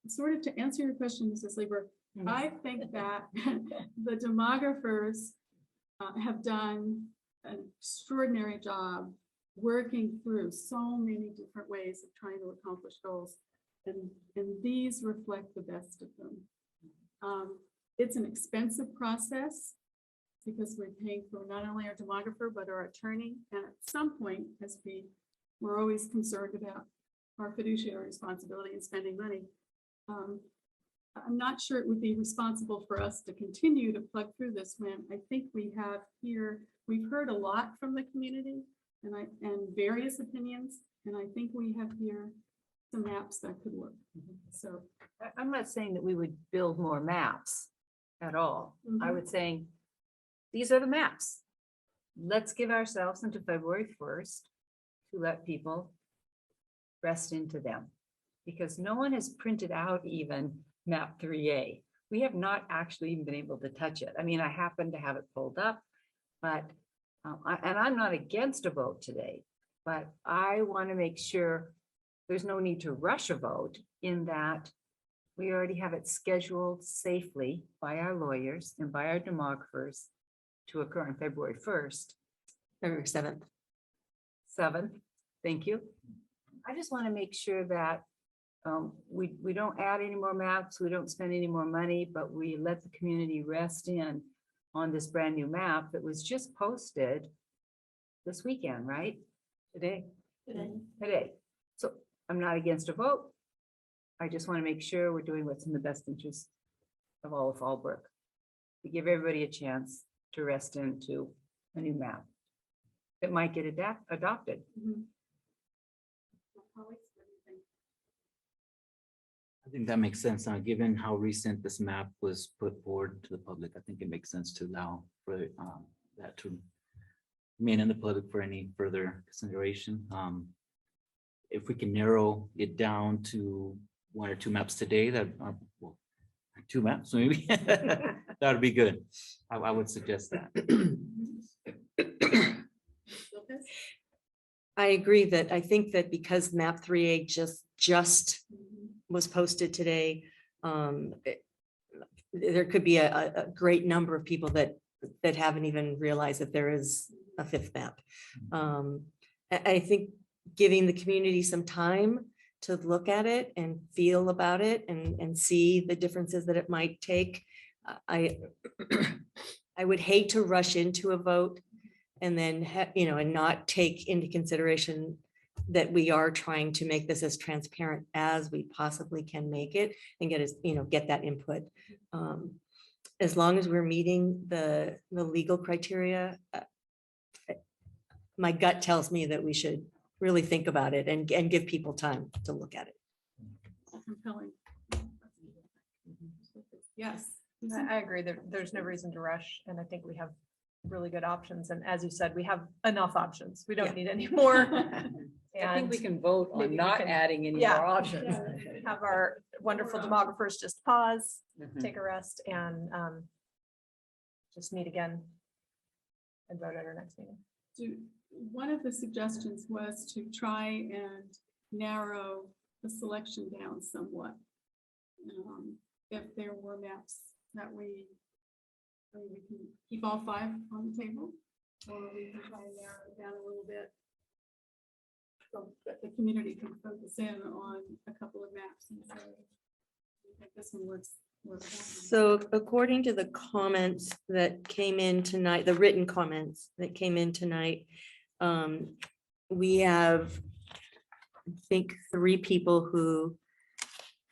sort of to answer your question, Mrs. Lieber, I think that the demographers have done an extraordinary job working through so many different ways of trying to accomplish goals. And these reflect the best of them. It's an expensive process because we're paying for not only our demographer, but our attorney. And at some point, as we're always concerned about our fiduciary responsibility in spending money. I'm not sure it would be responsible for us to continue to plug through this when I think we've heard a lot from the community and various opinions. And I think we have here some maps that could work. So I'm not saying that we would build more maps at all. I would say, these are the maps. Let's give ourselves until February 1st to let people rest into them. Because no one has printed out even map 3A. We have not actually even been able to touch it. I mean, I happen to have it pulled up, but, and I'm not against a vote today, but I want to make sure there's no need to rush a vote in that we already have it scheduled safely by our lawyers and by our demographers to occur on February 1st. February 7th. 7th, thank you. I just want to make sure that we don't add any more maps, we don't spend any more money, but we let the community rest in on this brand new map that was just posted this weekend, right? Today. So I'm not against a vote. I just want to make sure we're doing what's in the best interest of all of Fallbrook. To give everybody a chance to rest into a new map that might get adopted. I think that makes sense. Given how recent this map was put forward to the public, I think it makes sense to allow for that to remain in the public for any further consideration. If we can narrow it down to 1 or 2 maps today, that well, 2 maps maybe, that would be good. I would suggest that. I agree that I think that because map 3A just was posted today, there could be a great number of people that haven't even realized that there is a 5th map. I think giving the community some time to look at it and feel about it and see the differences that it might take. I would hate to rush into a vote and then, and not take into consideration that we are trying to make this as transparent as we possibly can make it and get that input. As long as we're meeting the legal criteria, my gut tells me that we should really think about it and give people time to look at it. Compelling. Yes. I agree that there's no reason to rush. And I think we have really good options. And as you said, we have enough options. We don't need any more. I think we can vote on maybe we not can- adding any yeah. more options. Have our wonderful demographers just pause, take a rest, and just meet again and vote at our next meeting. One of the suggestions was to try and narrow the selection down somewhat. if there were maps that we can keep all 5 on the table, or we can try and narrow it down a little bit, so that the community can focus in on a couple of maps and say, I think this one works. So according to the comments that came in tonight, the written comments that came in tonight, we have, I think, 3 people who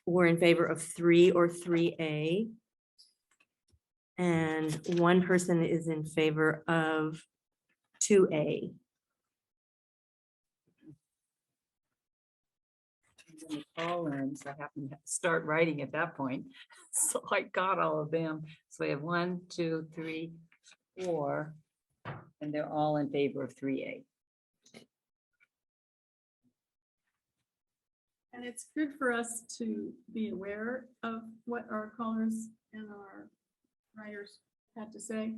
were in favor of 3 or 3A. And 1 person is in favor of 2A. Columns, I happened to start writing at that point. So I got all of them. So we have 1, 2, 3, 4, and they're all in favor of 3A. And it's good for us to be aware of what our callers and our writers had to say.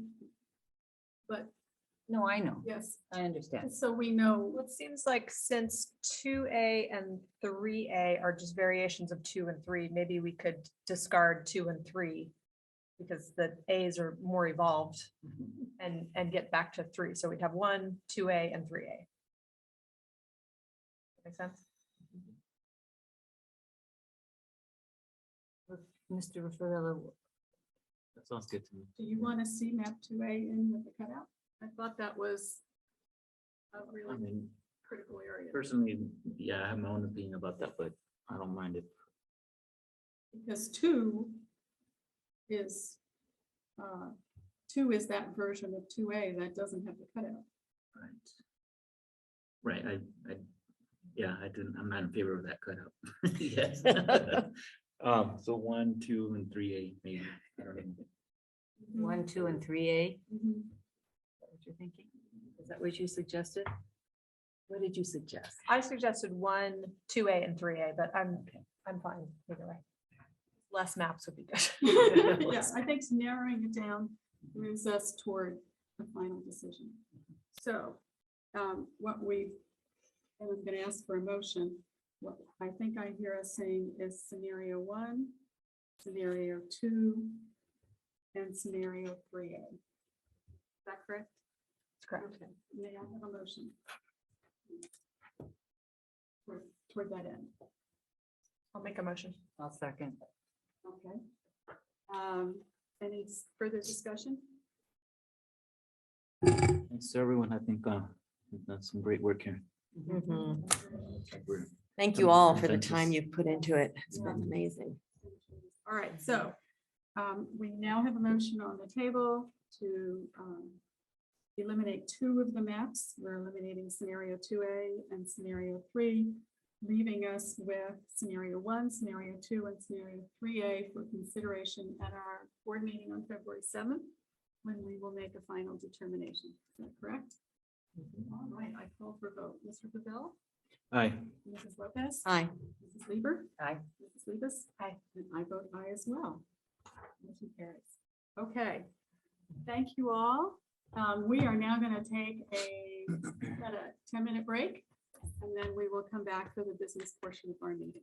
But No, I know. yes, I understand. so we know. Well, it seems like since 2A and 3A are just variations of 2 and 3, maybe we could discard 2 and 3 because the A's are more evolved and get back to 3. So we'd have 1, 2A and 3A. Make sense? Mr. Raffaello, That sounds good to me. Do you want to see map 2A in with the cutout? I thought that was a I really mean, critical area. personally, yeah, I have my own opinion about that, but I don't mind it. Because 2 is that version of 2A that doesn't have the cutout. Right. Right, I'm not in favor of that cutout. Yes. So 1, 2, and 3A, maybe, I don't know. 1, 2, and 3A. Mhm. What you're thinking? Is that what you suggested? What did you suggest? I suggested 1, 2A and 3A, but I'm fine either way. Less maps would be good. Yeah, I think narrowing it down moves us toward a final decision. So and I'm going to ask for a motion. What I think I hear us saying is scenario 1, scenario 2, and scenario 3A. Is that correct? That's correct. Okay. May I have a motion toward that end? I'll make a motion. I'll second. Okay. Any further discussion? Thanks to everyone. I think we've done some great work here. Mhm. We're- Thank you all for the Consensus. time you've put into it. It's been amazing. All right, so we now have a motion on the table to eliminate 2 of the maps. We're eliminating scenario 2A and scenario 3, leaving us with scenario 1, scenario 2, and scenario 3A for consideration at our board meeting on February 7th, when we will make a final determination. Is that correct? All right, I call for vote. Mr. Pavel? Aye. Mrs. Lopez? Hi. Mrs. Lieber? Aye. Mrs. Libas? Aye. And I vote aye as well. Motion carries. Okay. Thank you all. We are now going to take a 10-minute break, and then we will come back for the business portion of our meeting.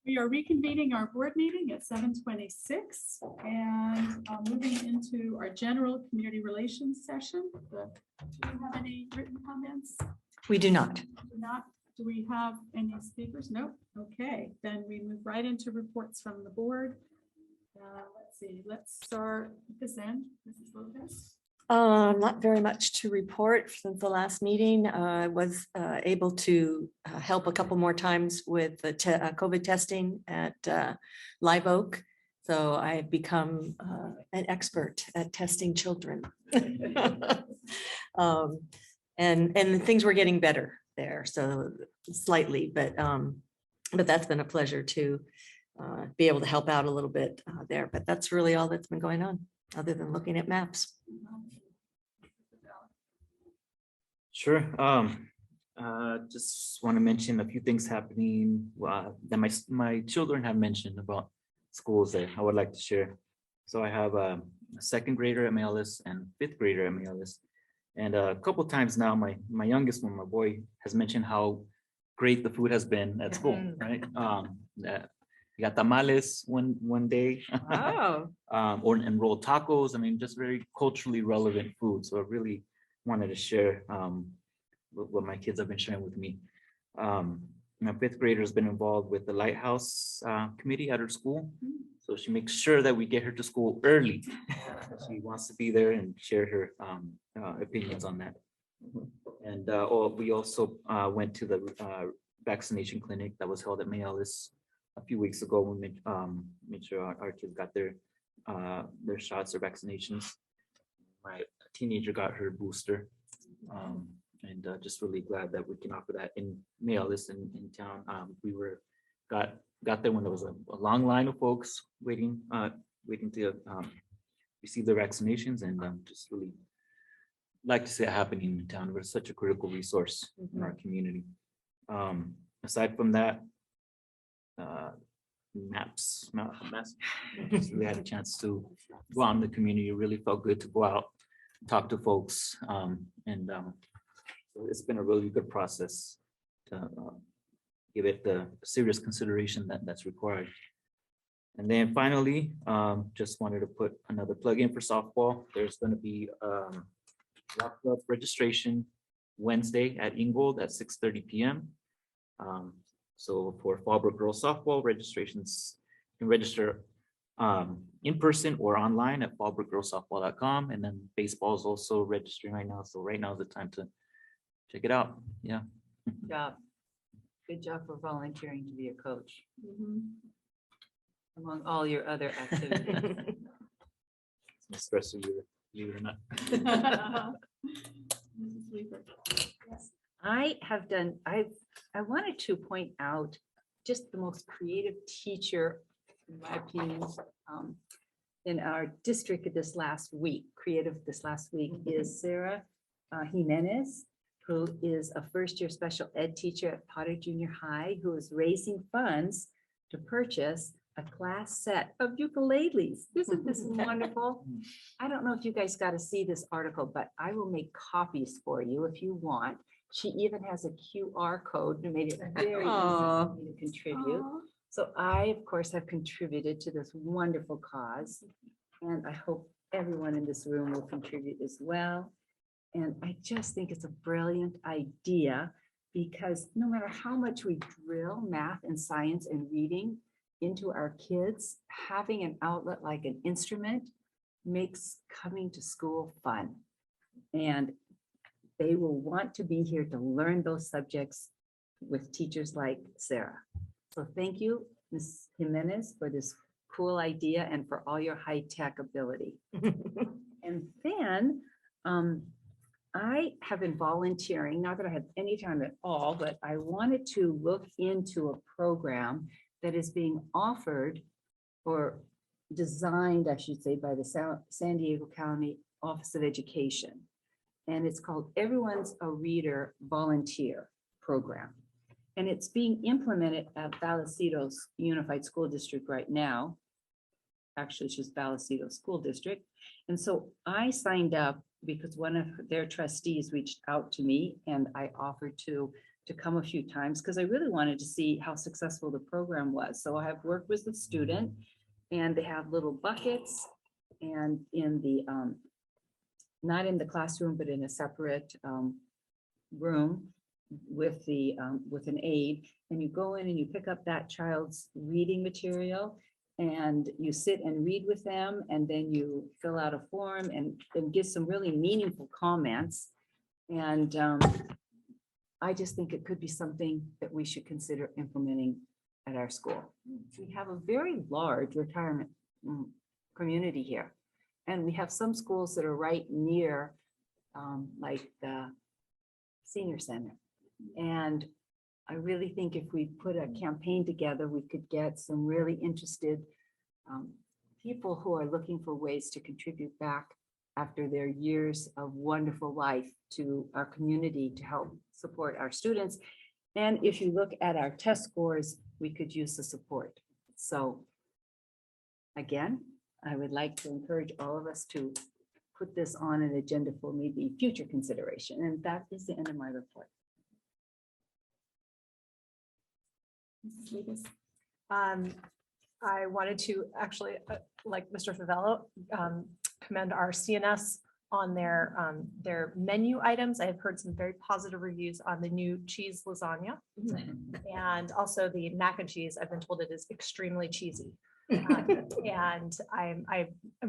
We are reconvening our board meeting at 7:26 and moving into our general community relations session. Do you have any written comments? We do not. Do not. Do we have any speakers? Nope. Okay, then we move right into reports from the board. Let's see, let's start at this end. Mrs. Lopez. Not very much to report since the last meeting. I was able to help a couple more times with the COVID testing at Live Oak. So I've become an expert at testing children. And things were getting better there, so slightly, but that's been a pleasure to be able to help out a little bit there. But that's really all that's been going on, other than looking at maps. Sure. Just want to mention a few things happening that my children have mentioned about schools that I would like to share. So I have a second grader at Mayales and fifth grader at Mayales. And a couple times now, my youngest one, my boy, has mentioned how great the food has been at school, right? That we got tamales one day. Oh. Or enrolled tacos. I mean, just very culturally relevant food. So I really wanted to share what my kids have been sharing with me. My fifth grader has been involved with the Lighthouse committee at her school. So she makes sure that we get her to school early. She wants to be there and share her opinions on that. And we also went to the vaccination clinic that was held at Mayales a few weeks ago. We made sure our kids got their shots, their vaccinations. My teenager got her booster. And just really glad that we can offer that in Mayales in town. We got there when there was a long line of folks waiting to receive their vaccinations, and just really like to see it happening in town. We're such a critical resource in our community. Aside from that, maps. Just really had a chance to go out in the community. It really felt good to go out, talk to folks, and so it's been a really good process to give it the serious consideration that's required. And then finally, just wanted to put another plug in for softball. There's going to be walk club registration Wednesday at Ingold at 6:30 p.m. So for Fallbrook Girls Softball registrations, you can register in person or online at fallbrookgirlssoftball.com. And then baseball is also registering right now. So right now is the time to check it out. Yeah. Good job for volunteering to be a coach among all your other activities. It's my stress of you, believe it or not. Mrs. Weaver. Yes. I wanted to point out just the most creative teacher, in my opinion, in our district this last week, is Sarah Jimenez, who is a first-year special ed teacher at Potter Junior High, who is raising funds to purchase a class set of ukuleles. Isn't this wonderful? I don't know if you guys got to see this article, but I will make copies for you if you want. She even has a QR code to make it very easy for me to contribute. So I, of course, have contributed to this wonderful cause, and I hope everyone in this room will contribute as well. And I just think it's a brilliant idea, because no matter how much we drill math and science and reading into our kids, having an outlet like an instrument makes coming to school fun. And they will want to be here to learn those subjects with teachers like Sarah. So thank you, Ms. Jimenez, for this cool idea and for all your high-tech ability. And then I have been volunteering, not that I have any time at all, but I wanted to look into a program that is being offered or designed, I should say, by the San Diego County Office of Education. And it's called Everyone's a Reader Volunteer Program. And it's being implemented at Vallecito's Unified School District right now. Actually, it's just Vallecito School District. And so I signed up because one of their trustees reached out to me, and I offered to come a few times because I really wanted to see how successful the program was. So I have worked with the student, and they have little buckets, and in the not in the classroom, but in a separate room with an aide, and you go in and you pick up that child's reading material, and you sit and read with them, and then you fill out a form and give some really meaningful comments. And I just think it could be something that we should consider implementing at our school. We have a very large retirement community here, and we have some schools that are right near like the senior center. And I really think if we put a campaign together, we could get some really interested people who are looking for ways to contribute back after their years of wonderful life to our community to help support our students. And if you look at our test scores, we could use the support. So again, I would like to encourage all of us to put this on an agenda for maybe future consideration. And that is the end of my report. Mrs. Libas. I wanted to actually, like Mr. Favello, commend our CNS on their menu items. I have heard some very positive reviews on the new cheese lasagna. And also the mac and cheese, I've been told it is extremely cheesy. And I'm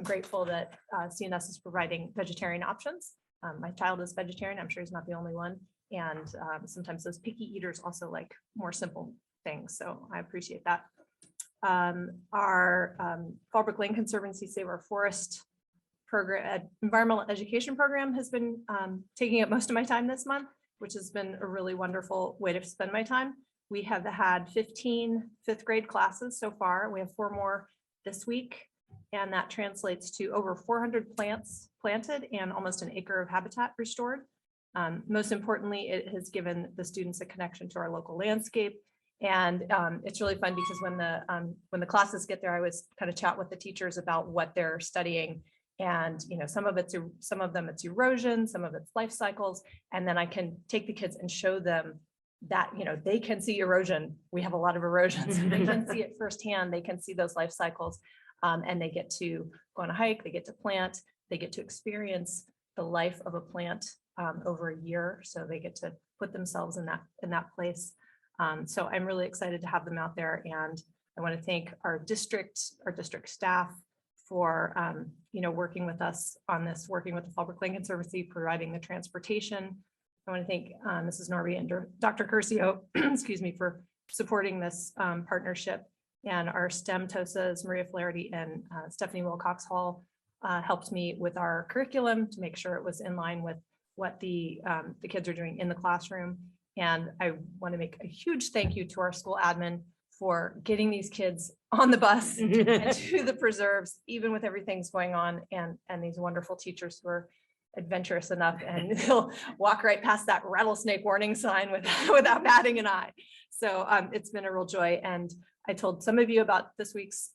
grateful that CNS is providing vegetarian options. My child is vegetarian. I'm sure he's not the only one. And sometimes those picky eaters also like more simple things. So I appreciate that. Our Fallbrook Lane Conservancy Save Our Forest program, environmental education program has been taking up most of my time this month, which has been a really wonderful way to spend my time. We have had 15 fifth grade classes so far. We have 4 more this week, and that translates to over 400 plants planted and almost an acre of habitat restored. Most importantly, it has given the students a connection to our local landscape. And it's really fun because when the classes get there, I always kind of chat with the teachers about what they're studying. And some of them it's erosion, some of it's life cycles, and then I can take the kids and show them that they can see erosion. We have a lot of erosions. They can see it firsthand. They can see those life cycles, and they get to go on a hike. They get to plant. They get to experience the life of a plant over a year. So they get to put themselves in that place. So I'm really excited to have them out there, and I want to thank our district staff for working with us on this, working with the Fallbrook Lane Conservancy, providing the transportation. I want to thank Mrs. Norby and Dr. Curcio, excuse me, for supporting this partnership, and our STEM TOSAs, Maria Flaherty and Stephanie Wilcox Hall helped me with our curriculum to make sure it was in line with what the kids are doing in the classroom. And I want to make a huge thank you to our school admin for getting these kids on the bus and to the preserves, even with everything's going on, and these wonderful teachers who are adventurous enough and they'll walk right past that rattlesnake warning sign without batting an eye. So it's been a real joy. And I told some of you about this week's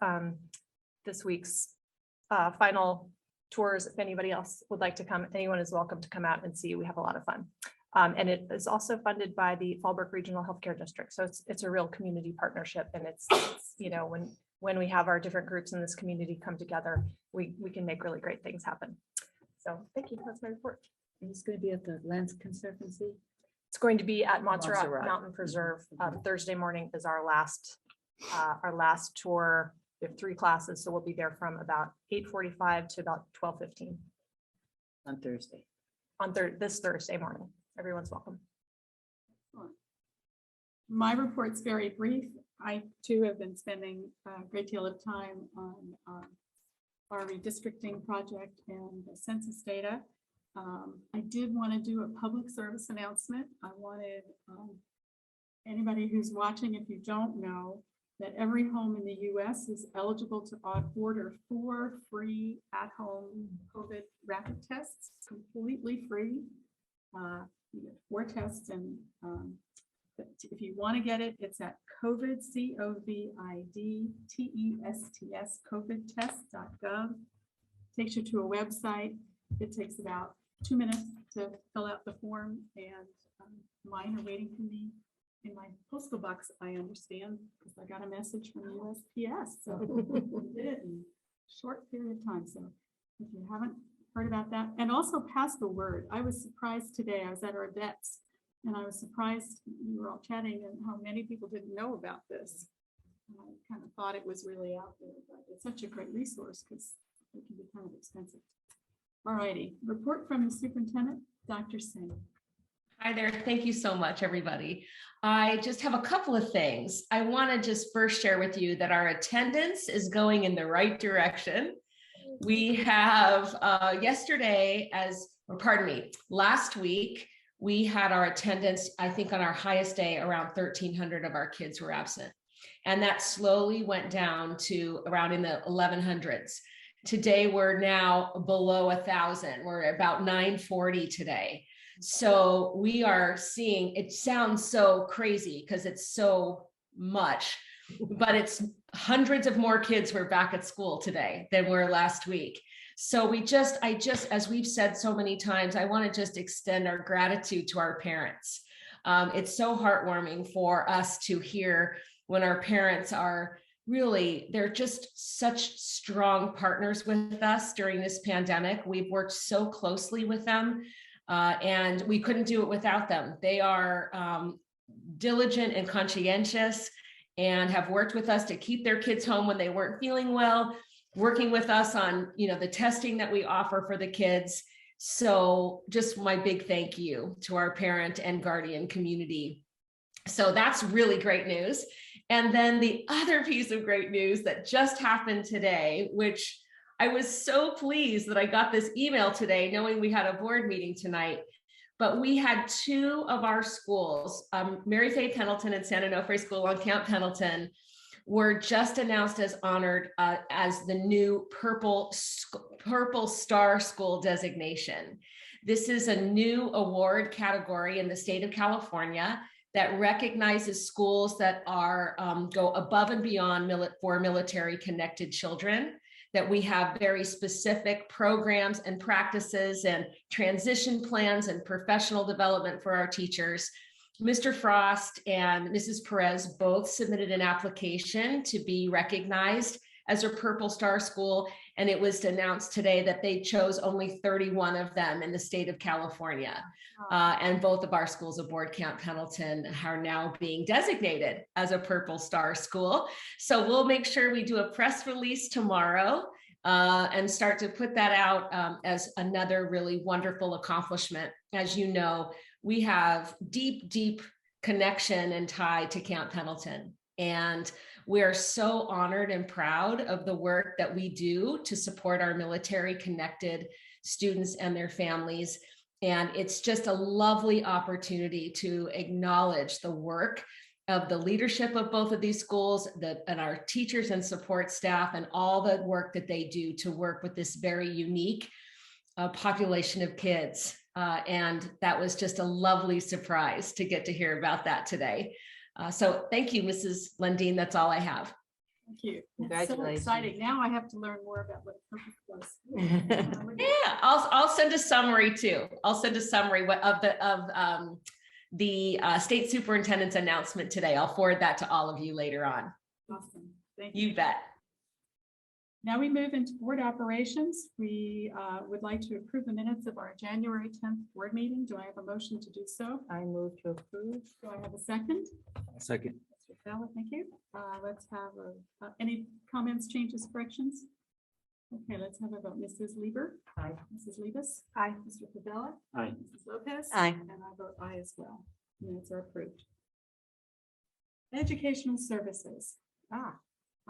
final tours. If anybody else would like to come, anyone is welcome to come out and see. We have a lot of fun. And it is also funded by the Fallbrook Regional Healthcare District. So it's a real community partnership. And it's when we have our different groups in this community come together, we can make really great things happen. So thank you. That's my report. And it's going to be at the Lands Conservancy. It's going to be at Montserrat Mountain Preserve. Thursday morning is our last tour. We have 3 classes, so we'll be there from about 8:45 to about 12:15 on Thursday. This Thursday morning. Everyone's welcome. My report's very brief. I too have been spending a great deal of time on our redistricting project and the census data. I did want to do a public service announcement. I wanted anybody who's watching, if you don't know, that every home in the US is eligible to order 4 free at-home COVID rapid tests, completely free. You get 4 tests, and if you want to get it, it's at COVID, COVIDTESTS, covidtest.gov. Takes you to a website. It takes about 2 minutes to fill out the form, and mine are waiting for me in my postal box, I understand, because I got a message from USPS. So I did it in a short period of time. So if you haven't heard about that, and also pass the word. I was surprised today. I was at our vets, and I was surprised we were all chatting and how many people didn't know about this. I kind of thought it was really out there, but it's such a great resource because it can be kind of expensive. All righty, report from the superintendent, Dr. Singh. Hi there. Thank you so much, everybody. I just have a couple of things. I want to just first share with you that our attendance is going in the right direction. We have last week, we had our attendance, I think on our highest day, around 1,300 of our kids were absent. And that slowly went down to around in the 1100s. Today, we're now below 1,000. We're about 940 today. So we are seeing, it sounds so crazy because it's so much, but it's hundreds of more kids were back at school today than were last week. So as we've said so many times, I want to just extend our gratitude to our parents. It's so heartwarming for us to hear when our parents are really, they're just such strong partners with us during this pandemic. We've worked so closely with them, and we couldn't do it without them. They are diligent and conscientious and have worked with us to keep their kids home when they weren't feeling well, working with us on, the testing that we offer for the kids. So just my big thank you to our parent and guardian community. So that's really great news. And then the other piece of great news that just happened today, which I was so pleased that I got this email today, knowing we had a board meeting tonight, but we had two of our schools, Mary Faye Pendleton and San Onofre School on Camp Pendleton, were just announced as honored as the new Purple Star School designation. This is a new award category in the state of California that recognizes schools that are go above and beyond for military connected children, that we have very specific programs and practices and transition plans and professional development for our teachers. Mr. Frost and Mrs. Perez both submitted an application to be recognized as a Purple Star School, and it was announced today that they chose only 31 of them in the state of California. And both of our schools aboard Camp Pendleton are now being designated as a Purple Star School. So we'll make sure we do a press release tomorrow and start to put that out as another really wonderful accomplishment. As you know, we have deep connection and tie to Camp Pendleton. And we're so honored and proud of the work that we do to support our military connected students and their families. And it's just a lovely opportunity to acknowledge the work of the leadership of both of these schools, and our teachers and support staff, and all the work that they do to work with this very unique population of kids. And that was just a lovely surprise to get to hear about that today. So thank you, Mrs. Lundeen. That's all I have. Thank you. It's so exciting. Now I have to learn more about what purpose was. Yeah, I'll send a summary too. I'll send a summary of the state superintendent's announcement today. I'll forward that to all of you later on. Awesome. Thank you. You bet. Now we move into board operations. We would like to approve the minutes of our January 10th board meeting. Do I have a motion to do so? I move to approve. Do I have a second? Second. Mr. Fella, thank you. Let's have any comments, changes, corrections? Okay, let's have a vote. Mrs. Lieber. Aye. Mrs. Liebes. Aye. Mr. Favela. Aye. Mrs. Lopez. Aye. And I vote aye as well. Minutes are approved. Educational services.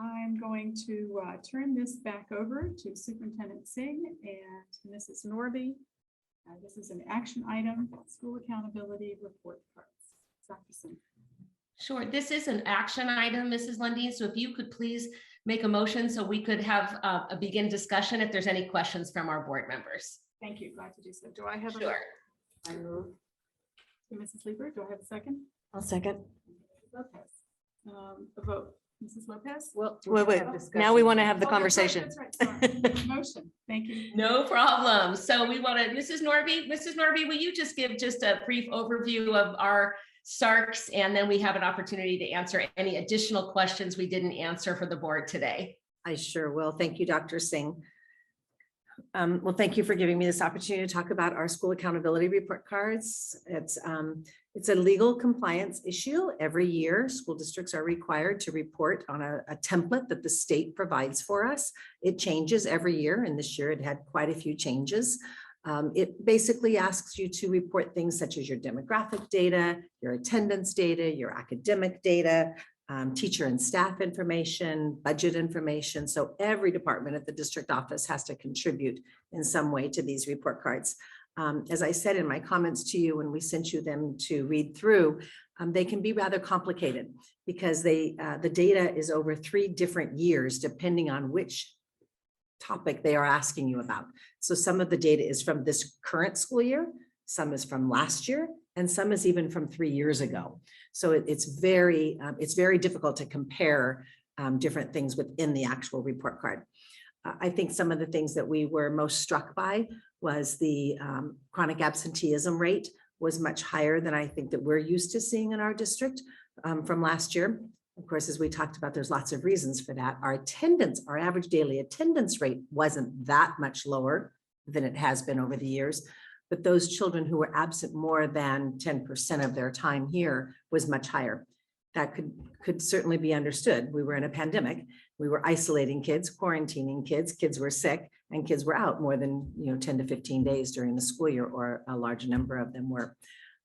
I'm going to turn this back over to Superintendent Singh and Mrs. Norby. This is an action item, school accountability report cards. Dr. Singh. Sure. This is an action item, Mrs. Lundeen. So if you could please make a motion so we could have a begin discussion if there's any questions from our board members. Thank you. Glad to do so. Do I have Sure. I move. Mrs. Lieber, do I have a second? I'll second. Lopez. A vote. Mrs. Lopez? Well, wait. Now we want to have the Oh, conversation. That's right. Sorry. Motion. Thank you. No problem. So we want to, Mrs. Norby, will you just give just a brief overview of our SARCs, and then we have an opportunity to answer any additional questions we didn't answer for the board today. I sure will. Thank you, Dr. Singh. Well, thank you for giving me this opportunity to talk about our school accountability report cards. It's a legal compliance issue. Every year, school districts are required to report on a template that the state provides for us. It changes every year, and this year it had quite a few changes. It basically asks you to report things such as your demographic data, your attendance data, your academic data, teacher and staff information, budget information. So every department at the district office has to contribute in some way to these report cards. As I said in my comments to you when we sent you them to read through, they can be rather complicated because the data is over 3 different years, depending on which topic they are asking you about. So some of the data is from this current school year, some is from last year, and some is even from 3 years ago. So it's very difficult to compare different things within the actual report card. I think some of the things that we were most struck by was the chronic absenteeism rate was much higher than I think that we're used to seeing in our district from last year. Of course, as we talked about, there's lots of reasons for that. Our attendance, our average daily attendance rate wasn't that much lower than it has been over the years. But those children who were absent more than 10% of their time here was much higher. That could certainly be understood. We were in a pandemic. We were isolating kids, quarantining kids, kids were sick, and kids were out more than 10 to 15 days during the school year, or a large number of them were.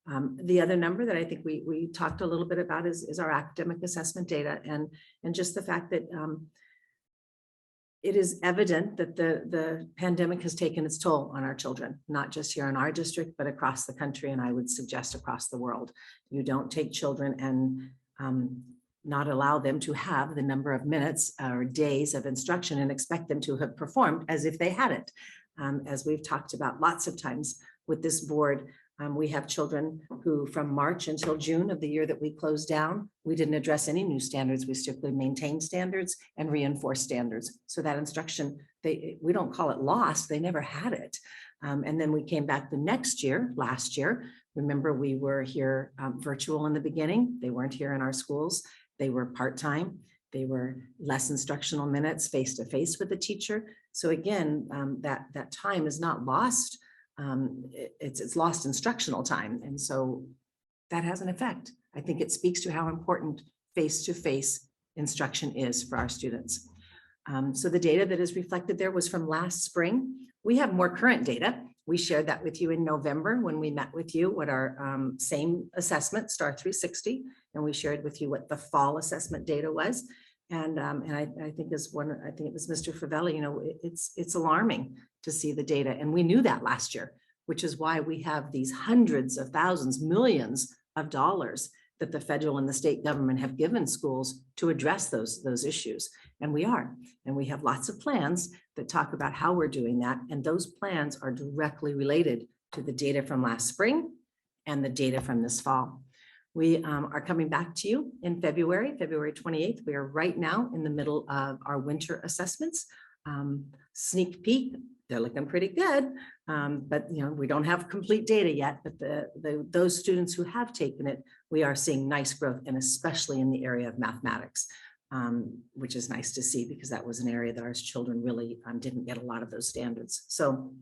The other number that I think we talked a little bit about is our academic assessment data, and just the fact that it is evident that the pandemic has taken its toll on our children, not just here in our district, but across the country, and I would suggest across the world. You don't take children and not allow them to have the number of minutes or days of instruction and expect them to have performed as if they had it. As we've talked about lots of times with this board, we have children who from March until June of the year that we closed down, we didn't address any new standards. We strictly maintained standards and reinforced standards. So that instruction, we don't call it lost, they never had it. And then we came back the next year, last year. Remember, we were here virtual in the beginning. They weren't here in our schools. They were part-time. They were less instructional minutes face-to-face with the teacher. So again, that time is not lost. It's lost instructional time. And so that has an effect. I think it speaks to how important face-to-face instruction is for our students. So the data that is reflected there was from last spring. We have more current data. We shared that with you in November when we met with you, what our same assessment, STAR 360, and we shared with you what the fall assessment data was. And I think I think it was Mr. Favelli, it's alarming to see the data. And we knew that last year, which is why we have these hundreds of thousands, millions of dollars that the federal and the state government have given schools to address those issues. And we are. And we have lots of plans that talk about how we're doing that. And those plans are directly related to the data from last spring and the data from this fall. We are coming back to you in February 28th. We are right now in the middle of our winter assessments. Sneak peek, they're looking pretty good, but we don't have complete data yet, but those students who have taken it, we are seeing nice growth, and especially in the area of mathematics, which is nice to see because that was an area that our children really didn't get a lot of those standards. So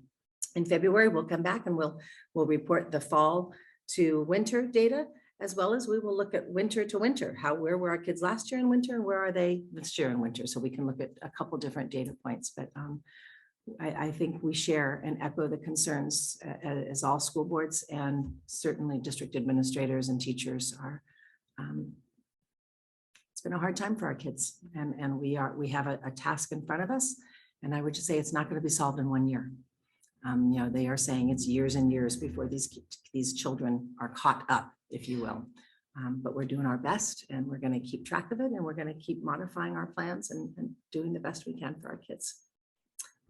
in February, we'll come back and we'll report the fall to winter data, as well as we will look at winter to winter. Where were our kids last year in winter and where are they this year in winter? So we can look at a couple different data points, but I think we share and echo the concerns as all school boards and certainly district administrators and teachers are. It's been a hard time for our kids, and we have a task in front of us. And I would just say it's not going to be solved in 1 year. They are saying it's years and years before these children are caught up, if you will. But we're doing our best, and we're going to keep track of it, and we're going to keep modifying our plans and doing the best we can for our kids.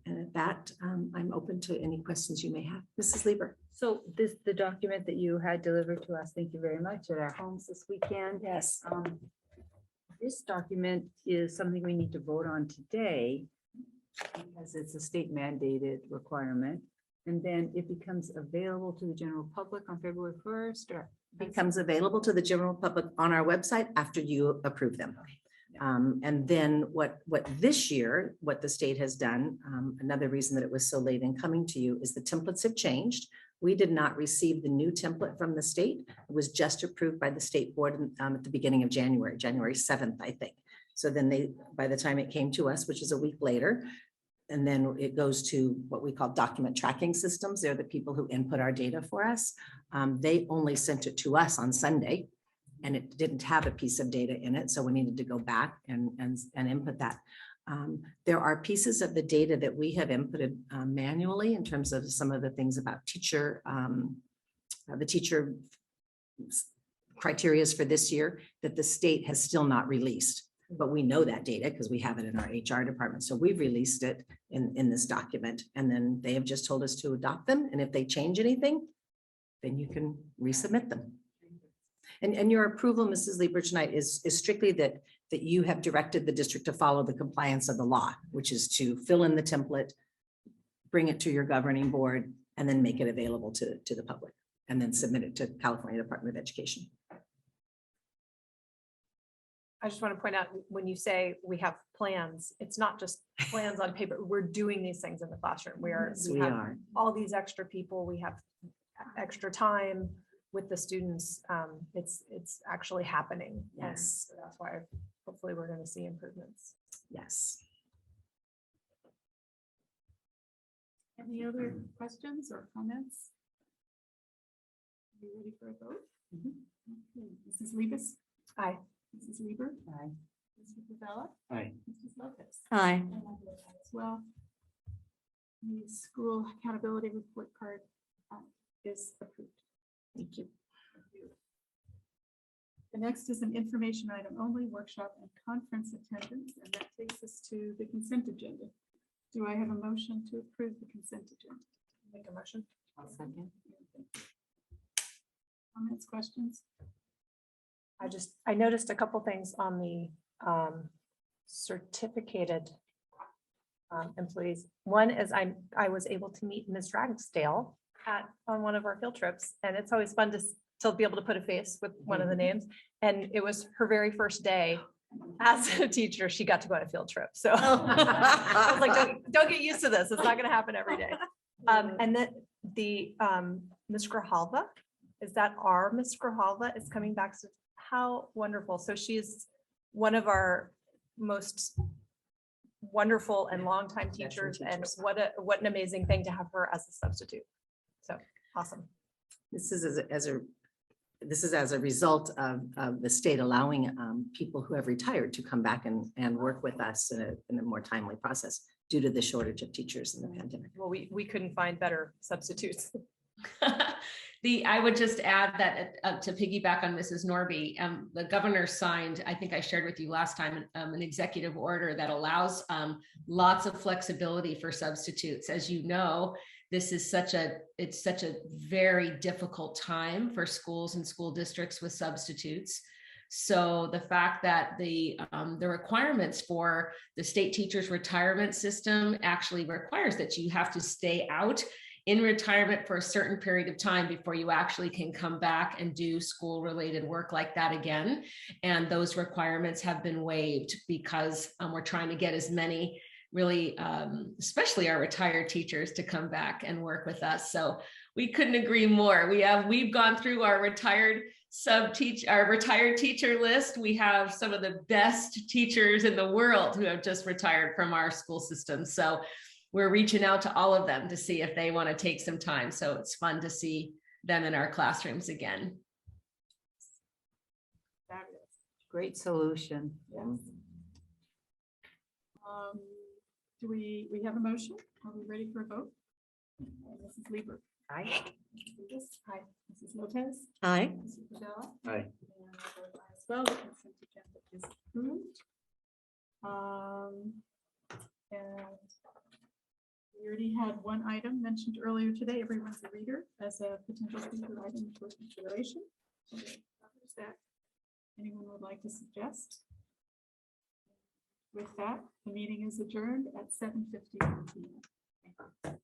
And at that, I'm open to any questions you may have. Mrs. Lieber. So the document that you had delivered to us, thank you very much, at our homes this weekend. Yes. This document is something we need to vote on today because it's a state mandated requirement. And then it becomes available to the general public on February 1st, or Becomes available to the general public on our website after you approve them. And then what this year, what the state has done, another reason that it was so late in coming to you is the templates have changed. We did not receive the new template from the state. It was just approved by the state board at the beginning of January 7th, I think. So then by the time it came to us, which is a week later, and then it goes to what we call document tracking systems. They're the people who input our data for us. They only sent it to us on Sunday, and it didn't have a piece of data in it. So we needed to go back and input that. There are pieces of the data that we have inputted manually in terms of some of the things about the teacher criterias for this year that the state has still not released. But we know that data because we have it in our HR department. So we've released it in this document, and then they have just told us to adopt them. And if they change anything, then you can resubmit them. And your approval, Mrs. Lieber, tonight is strictly that you have directed the district to follow the compliance of the law, which is to fill in the template, bring it to your governing board, and then make it available to the public, and then submit it to California Department of Education. I just want to point out, when you say we have plans, it's not just plans on paper. We're doing these things in the classroom. We Yes, have we are. all these extra people. We have extra time with the students. It's actually happening. And Yes. so that's why hopefully we're going to see improvements. Yes. Any other questions or comments? Are you ready for a vote? Okay. Mrs. Libis? Aye. Mrs. Lieber? Aye. Mr. Favela? Aye. Mrs. Lopez? Aye. And I vote aye as well. The school accountability report card is approved. Thank you. The next is an information item only, workshop and conference attendance, and that takes us to the consent agenda. Do I have a motion to approve the consent agenda? Make a motion. Second. Comments, questions? I noticed a couple things on the certificated employees. One is I was able to meet Ms. Ragsdale on one of our field trips, and it's always fun to be able to put a face with one of the names. And it was her very first day as a teacher. She got to go on a field trip. So I was like, don't get used to this. It's not going to happen every day. And then the Ms. Grijalva, is that our Ms. Grijalva is coming back? So how wonderful. So she's one of our most wonderful and longtime teachers. And what an amazing thing to have her as a substitute. So awesome. This is as a result of the state allowing people who have retired to come back and work with us in a more timely process due to the shortage of teachers in the pandemic. Well, we couldn't find better substitutes. I would just add that to piggyback on Mrs. Norby, the governor signed, I think I shared with you last time, an executive order that allows lots of flexibility for substitutes. As you know, this is such a very difficult time for schools and school districts with substitutes. So the fact that the requirements for the state teachers retirement system actually requires that you have to stay out in retirement for a certain period of time before you actually can come back and do school related work like that again. And those requirements have been waived because we're trying to get as many really, especially our retired teachers, to come back and work with us. So we couldn't agree more. We've gone through our retired teacher list. We have some of the best teachers in the world who have just retired from our school system. So we're reaching out to all of them to see if they want to take some time. So it's fun to see them in our classrooms again. Fabulous. Great solution. Yes. Do we have a motion? Are we ready for a vote? Mrs. Lieber. Aye. Mrs. Lucas? Aye. Mrs. Lopez? Aye. Mr. Favela? Aye. And I vote aye as well. The consent agenda is approved. And we already had one item mentioned earlier today. Everyone's a reader as a potential speaker item for consideration. So is that anyone would like to suggest? With that, the meeting is adjourned at 7:51 p.m.